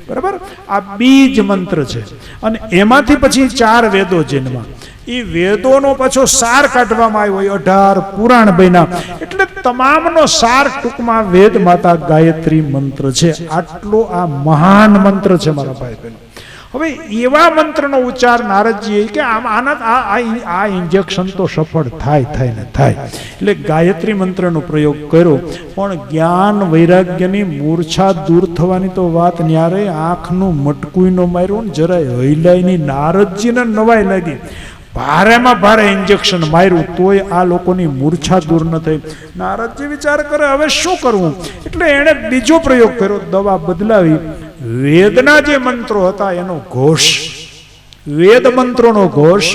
બરાબર. આ બીજ મંત્ર છે અને એમાંથી પછી 4 વેદો જન્મા. એ વેદોનો પાછો સાર કાઢવામાં આવ્યો, 18 પુરાણ બન્યા. એટલે તમામનો સાર ટૂંકમાં વેદ માતા ગાયત્રી મંત્ર છે. આટલો આ મહાન મંત્ર છે મારા ભાઈ બહેનો. હવે એવા મંત્રનો ઉચ્ચાર નારદજીએ કે આ ઇન્જેક્શન તો સફળ થાય ને થાય, એટલે ગાયત્રી મંત્રનો પ્રયોગ કર્યો. પણ જ્ઞાન વૈરાગ્યની મૂર્છા દૂર થવાની તો વાત ન્યારે આંખનું મટકું ન માર્યું ને જરાય હૈલાઈની. નારદજીને નવાઈ લાગી. ભારેમાં ભારે ઇન્જેક્શન માર્યું તોય આ લોકોની મૂર્છા દૂર ન થઈ. નારદજી વિચાર કરે હવે શું કરવું, એટલે એણે બીજો પ્રયોગ કર્યો. દવા બદલાવી. વેદના જે મંત્રો હતા એનો ઘોષ, વેદ મંત્રોનો ઘોષ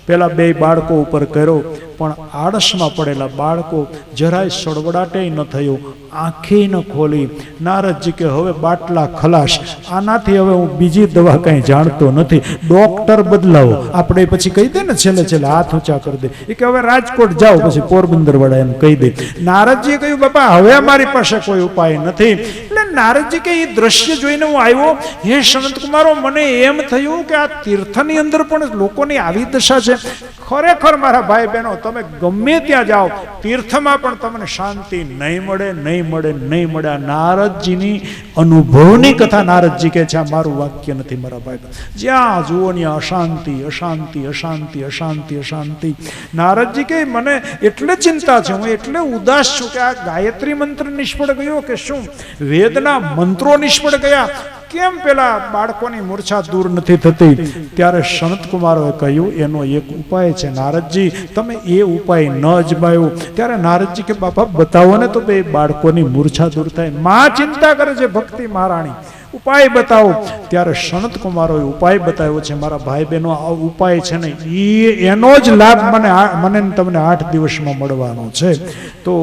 પેલા 2 બાળકો ઉપર કર્યો. પણ આળસમાં પડેલા બાળકો જરાય સડવડાટે ન થયો, આંખે ન ખોલી. નારદજી કે હવે બાટલા ખલાસ, આનાથી હવે હું બીજી દવા કઈ જાણતો નથી, ડોક્ટર બદલાવો. આપણે પછી કહી દે ને છેલ્લે હાથ ઊંચા કરી દે એ કે હવે રાજકોટ જાઓ, પછી પોરબંદર વાળા એમ કહી દે. નારદજીએ કહ્યું બાપા હવે અમારી પાસે કોઈ ઉપાય નથી. એટલે નારદજી કે એ દ્રશ્ય જોઈને હું આવ્યો, હે સંત કુમારો મને એમ થયું કે આ તીર્થની અંદર પણ લોકોની આવી દશા છે. ખરેખર મારા ભાઈ બહેનો તમે ગમે ત્યાં જાઓ તીર્થમાં પણ તમને શાંતિ નહીં મળે. આ નારદજીની અનુભવની કથા નારદજી કે છે, આ મારું વાક્ય નથી મારા ભાઈ. જ્યાં જુઓ ત્યાં અશાંતિ. નારદજી કે મને એટલે ચિંતા છે, હું એટલે ઉદાસ છું કે આ ગાયત્રી મંત્ર નિષ્ફળ ગયો કે શું, વેદના મંત્રો નિષ્ફળ ગયા, કેમ પેલા બાળકોની મૂર્છા દૂર નથી થતી. ત્યારે સનત કુમારોએ કહ્યું એનો એક ઉપાય છે. નારદજી તમે એ ઉપાય ન અજમાયો. ત્યારે નારદજી કે બાપા બતાવો ને તો 2 બાળકોની મૂર્છા દૂર થાય. માં ચિંતા કરે છે ભક્તિ મહારાણી, ઉપાય બતાવો. ત્યારે સનત કુમારોએ ઉપાય બતાવ્યો છે. મારા ભાઈ બહેનો આ ઉપાય છે ને એનો જ લાભ મને તમને 8 દિવસમાં મળવાનો છે. તો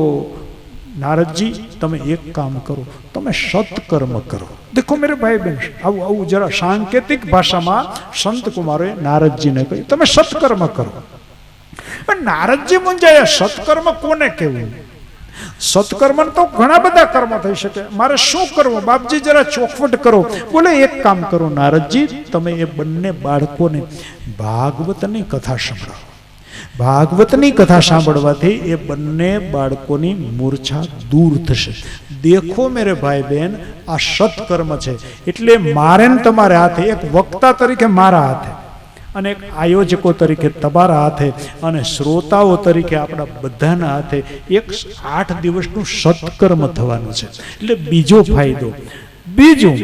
નારદજી તમે એક કામ કરો, તમે સત્કર્મ કરો. દેખો મેરે ભાઈ બહેન, આવું જરા સાંકેતિક ભાષામાં સંત કુમારોએ નારદજીને કહ્યું તમે સત્કર્મ કરો. પણ નારદજી મૂંઝાયા, સત્કર્મ કોને કહેવું? સત્કર્મ તો ઘણા બધા કર્મ થઈ શકે, મારે શું કરવું બાપજી જરા ચોખવટ કરો. બોલે એક કામ કરો નારદજી, તમે એ બંને બાળકોને ભાગવતની કથા સંભળાવો. ભાગવતની કથા સાંભળવાથી એ બંને બાળકોની મૂર્છા દૂર થશે. દેખો મેરે ભાઈ બહેન, આ સત્કર્મ છે. એટલે મારે ને તમારે હાથે, એક વક્તા તરીકે મારા હાથે અને એક આયોજકો તરીકે તમારા હાથે અને શ્રોતાઓ તરીકે આપણા બધાના હાથે એક 8 દિવસનું સત્કર્મ થવાનું છે. એટલે બીજો ફાયદો. બીજું,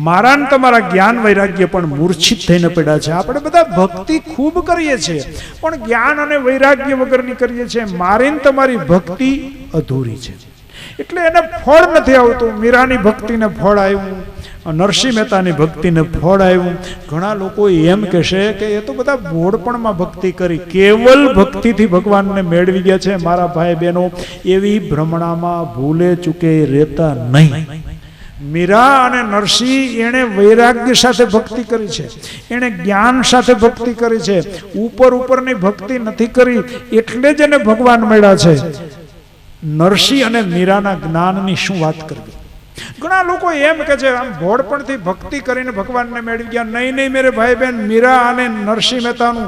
મારા ને તમારા જ્ઞાન વૈરાગ્ય પણ મૂર્છિત થઈને પડ્યા છે. આપણે બધા ભક્તિ ખૂબ કરીએ છીએ પણ જ્ઞાન અને વૈરાગ્ય વગરની કરીએ છીએ. મારી ને તમારી ભક્તિ અધૂરી છે, એટલે એને ફળ નથી આવતું. મીરાની ભક્તિને ફળ આવ્યું, નરસિંહ મહેતાની ભક્તિને ફળ આવ્યું. ઘણા લોકો એમ કહેશે કે એ તો બધા ભોળપણમાં ભક્તિ કરી, કેવલ ભક્તિથી ભગવાનને મેળવી ગયા છે. મારા ભાઈ બહેનો એવી ભ્રમણામાં ભૂલે ચૂકે રહેતા નહીં. મીરા અને નરસિંહ એણે વૈરાગ્ય સાથે ભક્તિ કરી છે, એણે જ્ઞાન સાથે ભક્તિ કરી છે. ઉપરની ભક્તિ નથી કરી, એટલે જ એને ભગવાન મળ્યા છે. નરસિંહ અને મીરાના જ્ઞાનની શું વાત કરવી. ઘણા લોકો એમ કે છે આમ ભોળપણથી ભક્તિ કરીને ભગવાનને મેળવી ગયા. નહીં મેરે ભાઈ બહેન, મીરા અને નરસિંહ મહેતાનું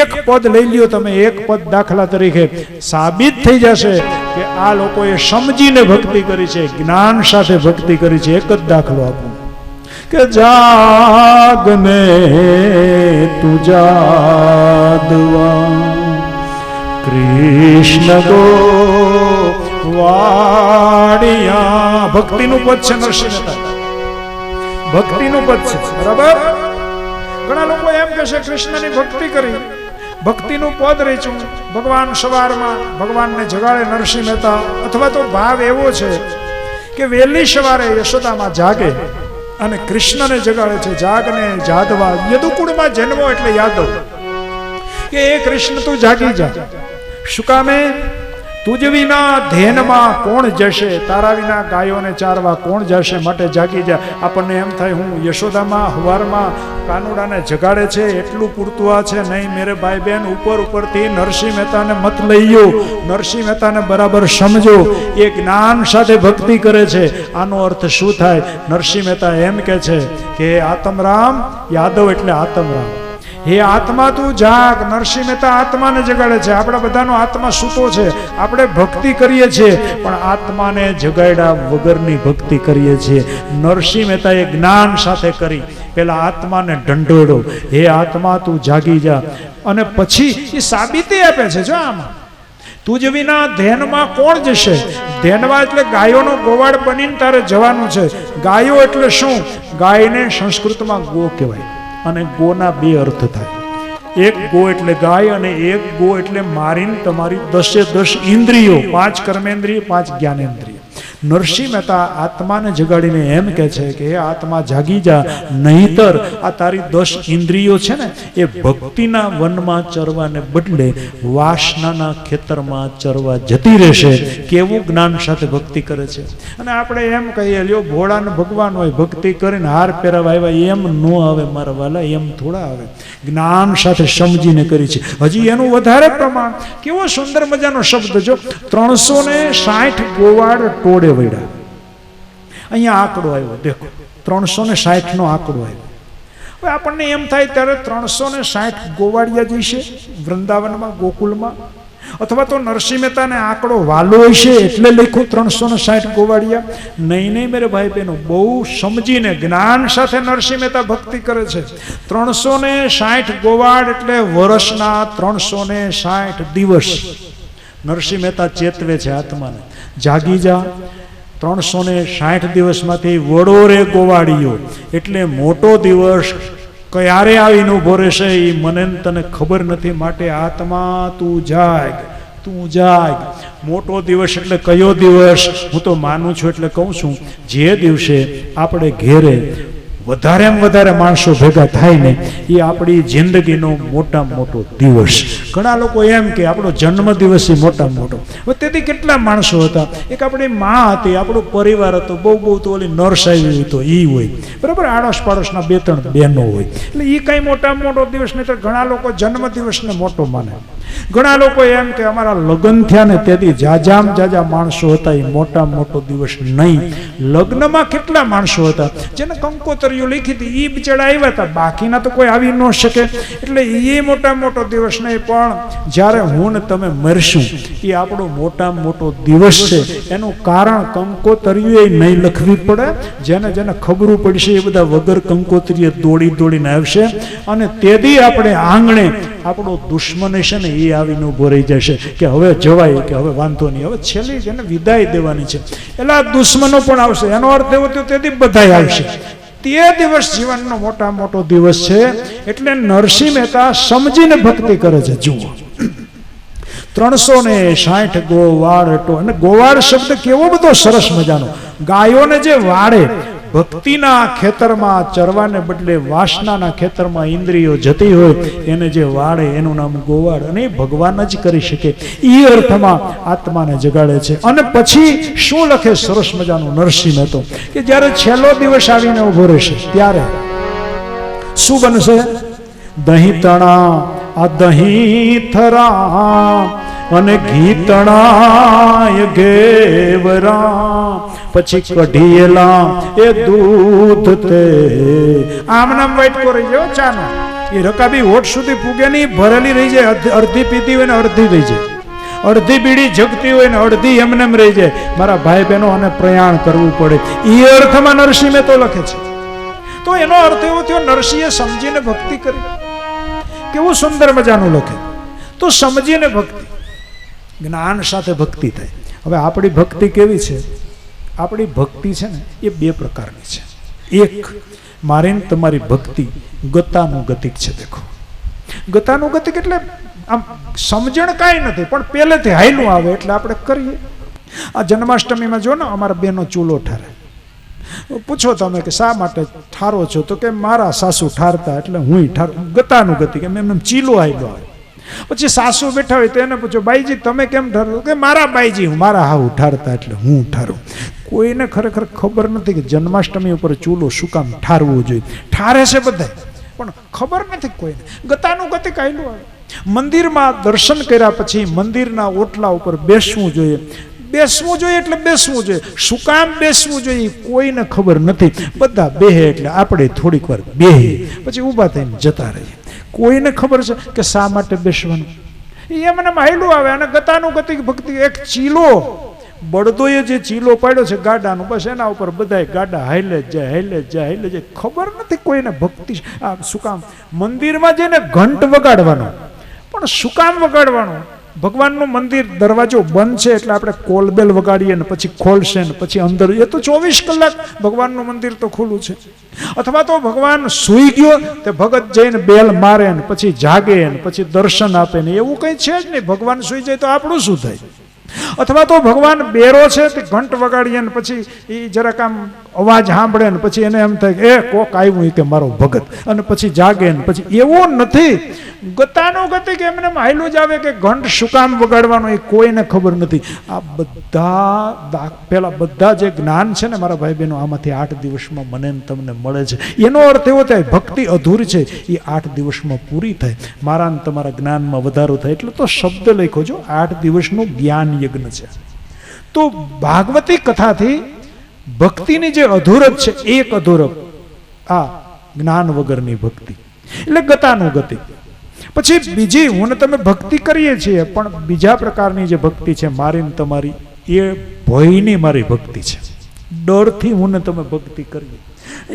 એક પદ લઈ લ્યો તમે, એક પદ દાખલા તરીકે સાબિત થઈ જશે કે આ લોકોએ સમજીને ભક્તિ કરી છે, જ્ઞાન સાથે ભક્તિ કરી છે. એક જ દાખલો આપું કે જાગને તું જાદવા કૃષ્ણ ગો વાડિયા. ભક્તિનું પદ છે નરસિંહ મહેતા, ભક્તિનું પદ છે. બરાબર. ઘણા લોકો એમ કહે છે કૃષ્ણની ભક્તિ કરી, ભક્તિનું પદ રેચું. ભગવાન સવારમાં ભગવાનને જગાડે નરસિંહ મહેતા, અથવા તો ભાવ એવો છે કે વહેલી સવારે યશોદામાં જાગે અને કૃષ્ણને જગાડે છે. જાગને જાદવા, યદુકુળમાં જન્મો એટલે યાદવ, કે એ કૃષ્ણ તું જાગી જા. શું કામે? તુજ વિના ધેનમાં કોણ જશે, તારા વિના ગાયોને ચારવા કોણ જશે, માટે જાગી જા. આપણને એમ થાય હું યશોદામાં હવારમાં કાનુડાને જગાડે છે એટલું પૂરતું આ છે નહીં મેરે ભાઈ બહેન. ઉપરથી નરસિંહ મહેતાને મત લઈ ગયો, નરસિંહ મહેતાને બરાબર સમજો. એ જ્ઞાન સાથે ભક્તિ કરે છે. આનો અર્થ શું થાય? નરસિંહ મહેતા એમ કે છે કે આત્મરામ યાદવ એટલે આત્મરામ. હે આત્મા તું જાગ. નરસિંહ મહેતા આત્માને જગાડે છે. આપણા બધાનો આત્મા સૂતો છે. આપણે ભક્તિ કરીએ છીએ પણ આત્માને જગાડ્યા વગરની ભક્તિ કરીએ છીએ. નરસિંહ મહેતાએ જ્ઞાન સાથે કરી. પેલા આત્માને ઢંઢોળો, હે આત્મા તું જાગી જા. અને પછી એ સાબિતી આપે છે. જો આમાં તુજ વિના ધ્યાનમાં કોણ જશે. ધ્યાનમાં એટલે ગાયોનો ગોવાળ બનીને તારે જવાનું છે. ગાયો એટલે શું? ગાયને સંસ્કૃતમાં ગો કહેવાય અને ગોના બે અર્થ થાય. એક ગો એટલે ગાય અને એક ગો એટલે મારીને તમારી 10 ઇન્દ્રિયો, 5 કર્મેન્દ્રિય, 5 જ્ઞાનેન્દ્રિય. નરસિંહ મહેતા આત્માને જગાડીને એમ કે છે કે હે આત્મા જાગી જા, નહીતર આ તારી 10 ઇન્દ્રિયો છે ને એ ભક્તિના વનમાં ચરવાને બદલે વાસનાના ખેતરમાં ચરવા જતી રહેશે. કેવું જ્ઞાન સાથે ભક્તિ કરે છે. અને આપણે એમ કહીએ લ્યો ભોળાને ભગવાન હોય, ભક્તિ કરીને હાર પહેરાવા આવ્યા, એમ ન આવે મારા વાલા, એમ થોડા આવે. જ્ઞાન સાથે સમજીને કરી છે. હજી એનું વધારે પ્રમાણ. કેવો સુંદર મજાનો શબ્દ જો, 360 ગોવાળ ટોળે વળ્યા. અહીંયા આંકડો આવ્યો દેખો, 360 નો આંકડો આવ્યો. હવે આપણને એમ થાય ત્યારે 360 ગોવાળિયા જઈશે વૃંદાવનમાં, ગોકુલમાં, અથવા તો નરસિંહ મહેતાને આંકડો વાલો હશે એટલે લખ્યું 360 ગોવાળિયા. નહીં મેરે ભાઈ બહેનો, બહુ સમજીને જ્ઞાન સાથે નરસિંહ મહેતા ભક્તિ કરે છે. 360 ગોવાળ એટલે વર્ષના 360 દિવસ. નરસિંહ મહેતા ચેતવે છે આત્માને, જાગી જા. 360 દિવસમાંથી વડો રે ગોવાળીઓ એટલે મોટો દિવસ ક્યારે આવીને ઉભો રહેશે એ મને તને ખબર નથી. માટે આત્મા તું જાગ, તું જાગ. મોટો દિવસ એટલે કયો દિવસ? હું તો માનું છું એટલે કહું છું, જે દિવસે આપણે ઘેરે વધારે માણસો ભેગા થાય ને એ આપણી જિંદગીનો મોટામાં મોટો દિવસ. ઘણા લોકો એમ કે આપણો જન્મ દિવસ એ મોટામાં મોટો. હવે તેથી કેટલા માણસો હતા? એક આપણી માં હતી, આપણો પરિવાર હતો, બહુ તો ઓલી નર્સ આવી તો એ હોય, બરાબર, આડોશ પાડોશના 2-3 બહેનો હોય, એટલે એ કાંઈ મોટામાં મોટો દિવસ નહીં. તો ઘણા લોકો જન્મ દિવસને મોટો માને. ઘણા લોકો એમ કે અમારા લગ્ન થયા ને તેથી જાજા માણસો હતા, એ મોટામાં મોટો દિવસ નહીં. લગ્નમાં કેટલા માણસો હતા જેને કંકોતરીઓ લખી હતી, એ બિચારા આવ્યા હતા, બાકીના તો કોઈ આવી ન શકે. એટલે એ મોટામાં મોટો દિવસ નહીં. પણ જ્યારે હું ને તમે મરશું એ આપણો મોટામાં મોટો દિવસ છે. એનું કારણ કંકોતરીઓ નહીં લખવી પડે. જેને ખબરું પડશે એ બધા વગર કંકોતરીએ દોડીને આવશે. અને તેથી આપણે આંગણે આપણો દુશ્મન છે ને એ આવીને ઉભો રહી જશે કે હવે જવાય, કે હવે વાંધો નહીં, હવે છેલ્લી જેને વિદાય દેવાની છે. એટલે આ દુશ્મનો પણ આવશે. એનો અર્થ એવો થયો તેથી બધાય આવશે. તે દિવસ જીવનનો મોટા મોટો દિવસ છે. એટલે નરસિંહ મહેતા સમજીને ભક્તિ કરે છે. જુઓ, 360 ગોવાળ હતો. અને ગોવાળ શબ્દ કેવો બધો સરસ મજાનો. ગાયોને જે વાળે ભક્તિના ખેતરમાં ચરવાને બદલે વાસનાના ખેતરમાં ઇન્દ્રિયો જતી હોય એને જે વાળે એનું નામ ગોવાળ. અને એ ભગવાન જ કરી શકે. એ અર્થમાં આત્માને જગાડે છે. અને પછી શું લખે સરસ મજાનું નરસિંહ મહેતો, કે જ્યારે છેલ્લો દિવસ આવીને ઉભો રહેશે ત્યારે શું બનશે? દહીં તણા આ દહીં થરા અને ઘી તણાય ઘેવરા, પછી કઢીએલા એ દૂધ તે. આમ નામ વાઇટકો રહી જાય ચાનો. એ રકાબી હોઠ સુધી પૂગે નહીં, ભરેલી રહી જાય. અડધી પીતી હોય ને અડધી રહી જાય, અડધી બીડી જગતી હોય ને અડધી એમને રહી જાય. મારા ભાઈ બહેનો અને પ્રયાણ કરવું પડે. એ અર્થમાં નરસિંહ મહેતો લખે છે. તો એનો અર્થ એવો થયો નરસિંહે સમજીને ભક્તિ કરી. કેવું સુંદર મજાનું લખે. તો સમજીને ભક્તિ, જ્ઞાન સાથે ભક્તિ થાય. હવે આપણી ભક્તિ કેવી છે? આપણી ભક્તિ છે ને એ 2 પ્રકારની છે. એક, મારી ને તમારી ભક્તિ ગતાનુગતિક છે. દેખો, ગતાનુગતિક એટલે આમ સમજણ કાંઈ નથી પણ પહેલેથી હાયલું આવે એટલે આપણે કરીએ. આ જન્માષ્ટમીમાં જો ને અમારા બેનો ચૂલો ઠારે. પૂછો તમે કે શા માટે ઠારો છો? તો કે મારા સાસુ ઠારતા એટલે હું ઠાર. ગતાનુગતિક એમ ચીલો હાયલો આવે. પછી સાસુ બેઠા હોય તો એને પૂછો, બાઈજી તમે કેમ ઠારો? કે મારા બાઈજી મારા હાવ ઠારતા એટલે હું ઠારું. કોઈને ખરેખર ખબર નથી કે જન્માષ્ટમી ઉપર ચૂલો શું કામ ઠારવું જોઈએ. ઠારે છે બધા, પણ ખબર નથી કોઈને. ગતાનું ગતિ કાયલું આવે. મંદિરમાં દર્શન કર્યા પછી મંદિરના ઓટલા ઉપર બેસવું જોઈએ. બેસવું જોઈએ એટલે બેસવું જોઈએ. શું કામ બેસવું જોઈએ કોઈને ખબર નથી. બધા બેહે એટલે આપણે થોડીક વાર બેહે, પછી ઊભા થઈને જતા રહીએ. કોઈને ખબર છે કે શા માટે બેસવાનું? એ મને માયલું આવે. અને ગતાનું ગતિ ભક્તિ એક ચીલો, બળદોએ જે ચીલો પાડ્યો છે ગાડાનો, બસ એના ઉપર બધા ગાડા હાઈલે જ જાય, હાઈલે જ જાય, હાઈલે જાય. ખબર નથી કોઈને ભક્તિ. આ શું કામ મંદિરમાં જઈને ઘંટ વગાડવાનો? પણ શું કામ વગાડવાનું? ભગવાનનું મંદિર દરવાજો બંધ છે એટલે આપણે કોલબેલ વગાડીએ ને પછી ખોલશે ને પછી અંદર. એ તો 24 કલાક ભગવાનનું મંદિર તો ખુલ્લું છે. અથવા તો ભગવાન સૂઈ ગયો તે ભગત જઈને બેલ મારે ને પછી જાગે ને પછી દર્શન આપે ને, એવું કંઈ છે જ નહીં. ભગવાન સૂઈ જાય તો આપણું શું થાય? અથવા તો ભગવાન બેરો છે તે ઘંટ વગાડીએ ને પછી એ જરાક આમ અવાજ સાંભળે ને પછી એને એમ થાય કે એ કોક આવ્યું કે મારો ભગત, અને પછી જાગે ને પછી. એવું નથી. ગતાનો ગતિ કે એમને હાયલું જ આવે કે ઘંટ શું કામ વગાડવાનો એ કોઈને ખબર નથી. આ બધા પેલા બધા જે જ્ઞાન છે ને મારા ભાઈ બહેનો, આમાંથી 8 દિવસમાં મને તમને મળે છે. એનો અર્થ એવો થાય ભક્તિ અધૂરી છે, એ 8 દિવસમાં પૂરી થાય. મારા ને તમારા જ્ઞાનમાં વધારો થાય. એટલે તો શબ્દ લખ્યો છો 8 દિવસનું જ્ઞાન યજ્ઞ છે. તો ભાગવતી કથાથી ભક્તિની જે અધૂરપ છે, એક અધૂરપ આ જ્ઞાન વગરની ભક્તિ, એટલે ગતાનું ગતિ. પછી બીજી હું ને તમે ભક્તિ કરીએ છીએ, પણ બીજા પ્રકારની જે ભક્તિ છે મારી ને તમારી, એ ભયની મારી ભક્તિ છે. ડરથી હું ને તમે ભક્તિ કરીએ.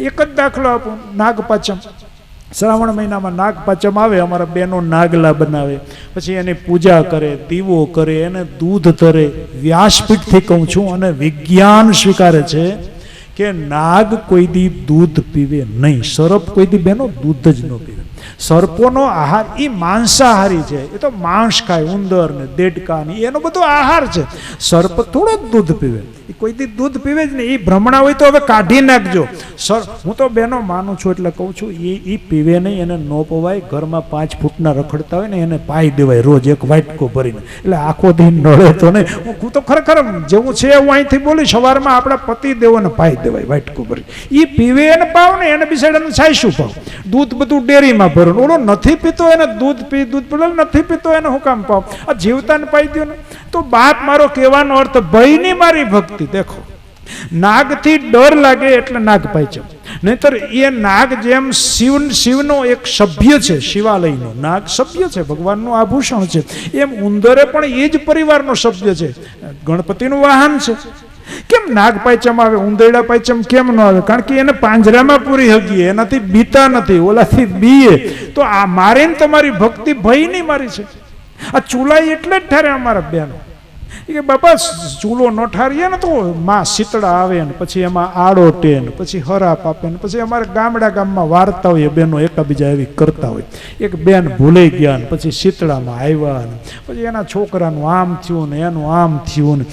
એક જ દાખલો આપું. નાગપાચમ, શ્રાવણ મહિનામાં નાગપાચમ આવે. અમારા બહેનો નાગલા બનાવે, પછી એની પૂજા કરે, દીવો કરે, એને દૂધ તરે. વ્યાસપીઠથી કહું છું અને વિજ્ઞાન સ્વીકારે છે કે નાગ કોઈ દી દૂધ પીવે નહીં. સર્પ કોઈ દી બહેનો દૂધ જ ન પીવે. સર્પોનો આહાર એ માંસાહારી છે. એ તો માંસ ખાય, ઉંદર ને દેડકા ને એનો બધો આહાર છે. સર્પ થોડો જ દૂધ પીવે. એ કોઈ દી દૂધ પીવે જ નહીં. એ ભ્રમણા હોય તો હવે કાઢી નાખજો. હું તો બહેનો માનું છું એટલે કહું છું, એ પીવે નહીં, એને ન પવાય. ઘરમાં 5 ફૂટના રખડતા હોય ને એને પાઈ દેવાય રોજ એક વાટકો ભરીને. એટલે આખો દિન નળે તો નહીં. હું તો ખરેખર જેવું છે હું અહીંથી બોલી, સવારમાં આપણા પતિ દેવોને પાઈ દેવાય વાટકો ભરી. એ પીવે એને પાવ ને એને બિસાડાને છાયશું પાવ. દૂધ બધું ડેરીમાં ભરું. ઓલો નથી પીતો એને દૂધ પેલો નથી પીતો એને હું કામ પાવ? આ જીવતાને પાઈ દો ને. તો બાપ મારો કહેવાનો અર્થ ભયની મારી ભક્તિ. દેખો, નાગથી ડર લાગે એટલે નાગ પાંચમ. નહીતર એ નાગ જેમ શિવનો એક સભ્ય છે, શિવાલયનો નાગ સભ્ય છે, ભગવાનનું આભૂષણ છે, એમ ઉંદરે પણ એ જ પરિવારનો સભ્ય છે, ગણપતિનું વાહન છે. કેમ નાગ પાંચમ આવે, ઉંદરડા પાંચમ કેમ ન આવે? કારણ કે એને પાંજરામાં પૂરી હગીએ, એનાથી બીતા નથી, ઓલાથી બીએ. તો આ મારી ને તમારી ભક્તિ ભયની મારી છે. આ ચૂલા એટલે જ ઠારે અમારા બેનો કે બાપા ચૂલો ન ઠારીએ ને તો માં શીતળા આવે ને પછી એમાં આડોટે ને પછી હરાપ આપે ને પછી અમારે ગામમાં વાર્તા હોય, બેનો એકાબીજા એવી કરતા હોય. એક બેન ભૂલાઈ ગયા ને પછી શીતળામાં આવ્યા ને પછી એના છોકરાનું આમ થયું ને એનું આમ થયું ને.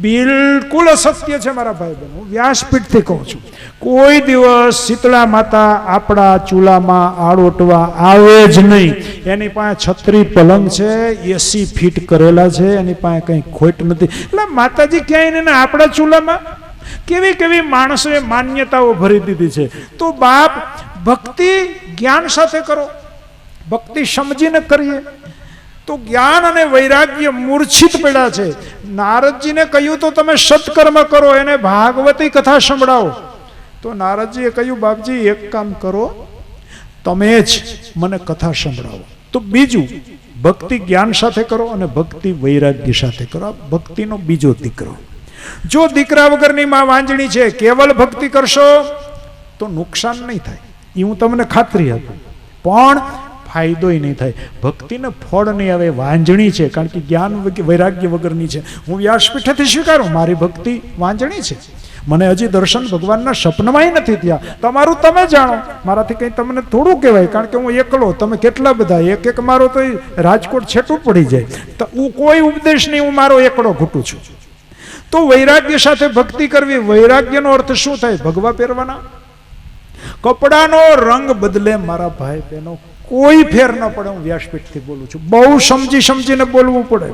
બિલકુલ અસત્ય છે મારા ભાઈ બહેનો. હું વ્યાસપીઠથી કહું છું, કોઈ દિવસ શીતળા માતા આપણા ચૂલામાં આડોટવા આવે જ નહીં. એની પાસે છત્રી પલંગ છે, 80 ફીટ કરેલા છે, એની પાસે કંઈ ખોટ નથી. એટલે માતાજી ક્યાંય ને આપણા ચૂલામાં કેવી કેવી માણસોએ માન્યતાઓ ભરી દીધી છે. તો બાપ ભક્તિ જ્ઞાન સાથે કરો, ભક્તિ સમજીને કરીએ તો જ્ઞાન અને વૈરાગ્ય મૂર્છિત પડ્યા છે. નારદજીને કહ્યું તો તમે સત્કર્મ કરો, એને ભાગવતી કથા સંભળાવો. તો નારદજીએ કહ્યું બાપજી એક કામ કરો, તમે જ મને કથા સંભળાવો. તો બીજું ભક્તિ જ્ઞાન સાથે કરો અને ભક્તિ વૈરાગ્ય સાથે કરો. ભક્તિનો બીજો દીકરો. જો દીકરા વગરની માં વાંજણી છે, કેવલ ભક્તિ કરશો તો નુકસાન નહીં થાય, એ હું તમને ખાતરી આપું. પણ ફાયદો નહીં થાય, ભક્તિને ફળ નહીં આવે. વાંજણી છે કારણ કે જ્ઞાન વૈરાગ્ય વગરની છે. હું વ્યાસપીઠેથી સ્વીકારું મારી ભક્તિ વાંજણી છે. મને હજી દર્શન ભગવાનના સપનામાંય નથી થયા. તમારું તમે જાણો, મારાથી કંઈ તમને થોડું કહેવાય કારણ કે હું એકલો, તમે કેટલા બધા, એક મારો તો રાજકોટ છેટું પડી જાય. તો હું કોઈ ઉપદેશ નહીં, હું મારો એકડો ઘૂંટું છું. તો વૈરાગ્ય સાથે ભક્તિ કરવી. વૈરાગ્યનો અર્થ શું થાય? ભગવા પહેરવાના. કપડાનો રંગ બદલે મારા ભાઈ બહેનો કોઈ ફેર ન પડે. હું વ્યાસપીઠથી બોલું છું, બહુ સમજી સમજીને બોલવું પડે.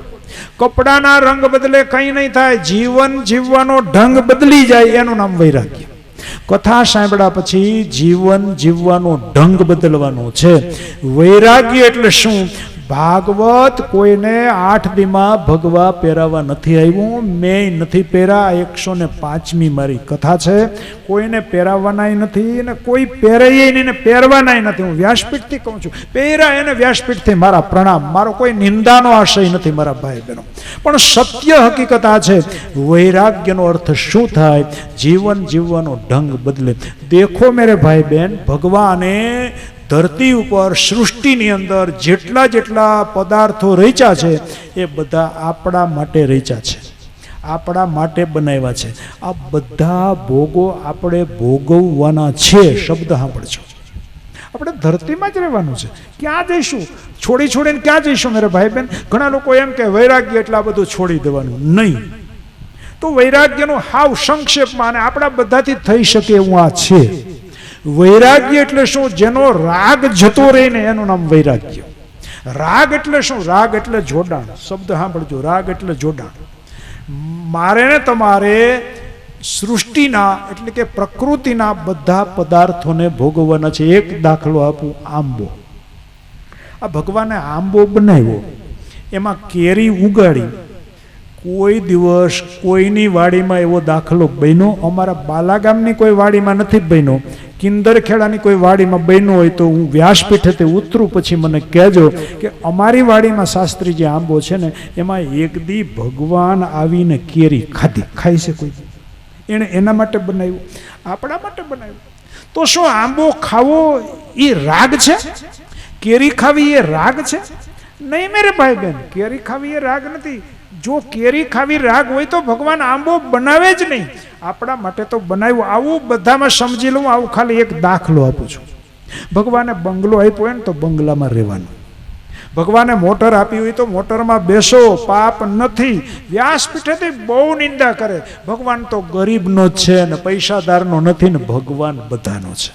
કપડાના રંગ બદલે કંઈ નહીં થાય, જીવન જીવવાનો ઢંગ બદલી જાય એનું નામ વૈરાગ્ય. કથા સાંભળ્યા પછી જીવન જીવવાનો ઢંગ બદલવાનો છે. વૈરાગ્ય એટલે શું? ભાગવત કોઈને 8 દીમાં ભગવા પહેરાવા નથી આવ્યું, મેં નથી પહેરા. 105મી મારી કથા છે. કોઈને પહેરાવવાનાય નથી ને કોઈ પહેરે નહીં ને પહેરવાનાય નથી. હું વ્યાસપીઠથી કહું છું, પહેરા એને વ્યાસપીઠથી મારા પ્રણામ. મારો કોઈ નિંદાનો આશય નથી મારા ભાઈ બહેનો. પણ સત્ય હકીકત આ છે, વૈરાગ્યનો અર્થ શું થાય? જીવન જીવવાનો ઢંગ બદલે. દેખો મેરે ભાઈ બહેન, ભગવાને ધરતી ઉપર સૃષ્ટિની અંદર જેટલા જેટલા પદાર્થો રચ્યા છે એ બધા આપણા માટે રચ્યા છે, આપણા માટે બનાવ્યા છે. આ બધા ભોગો આપણે ભોગવવાના છે. શબ્દ સાંભળજો, આપણે ધરતીમાં જ રહેવાનું છે. ક્યાં જઈશું? છોડીને ક્યાં જઈશું મેરે ભાઈ બહેન? ઘણા લોકો એમ કે વૈરાગ્ય એટલે આ બધું છોડી દેવાનું. નહીં. તો વૈરાગ્યનું હાવ સંક્ષેપમાં અને આપણા બધાથી થઈ શકે એવું આ છે. વૈરાગ્ય એટલે શું? જેનો રાગ જતો રહે ને એનું નામ વૈરાગ્ય. રાગ એટલે શું? રાગ એટલે જોડાણ. શબ્દ સાંભળજો, રાગ એટલે જોડાણ. મારે ને તમારે સૃષ્ટિના એટલે કે પ્રકૃતિના બધા પદાર્થોને ભોગવવાના છે. એક દાખલો આપું, આંબો. આ ભગવાને આંબો બનાવ્યો, એમાં કેરી ઉગાડી. કોઈ દિવસ કોઈની વાડીમાં એવો દાખલો બન્યો? અમારા બાલાગામની કોઈ વાડીમાં નથી બન્યો. કિંદરખેડાની કોઈ વાડીમાં બન્યો હોય તો હું વ્યાસપીઠે ઉતરું પછી મને કહેજો કે અમારી વાડીમાં શાસ્ત્રી જે આંબો છે ને એમાં એક દી ભગવાન આવીને કેરી ખાધી. ખાઈ છે કોઈ? એણે એના માટે બનાવ્યું, આપણા માટે બનાવ્યું. તો શું આંબો ખાવો એ રાગ છે? કેરી ખાવી એ રાગ છે? નહીં મેરે ભાઈ બહેન, કેરી ખાવી એ રાગ નથી. જો કેરી ખાવી રાગ હોય તો ભગવાન આંબો બનાવે જ નહીં. આપણા માટે તો બનાવ્યું. આવું બધામાં સમજી લઉં. આવું ખાલી એક દાખલો આપું છું. ભગવાને બંગલો આપ્યો હોય ને તો બંગલામાં રહેવાનું. ભગવાને મોટર આપી હોય તો મોટરમાં બેસો, પાપ નથી. વ્યાસપીઠેથી બહુ નિંદા કરે. ભગવાન તો ગરીબનો જ છે ને પૈસાદારનો નથી ને. ભગવાન બધાનો છે.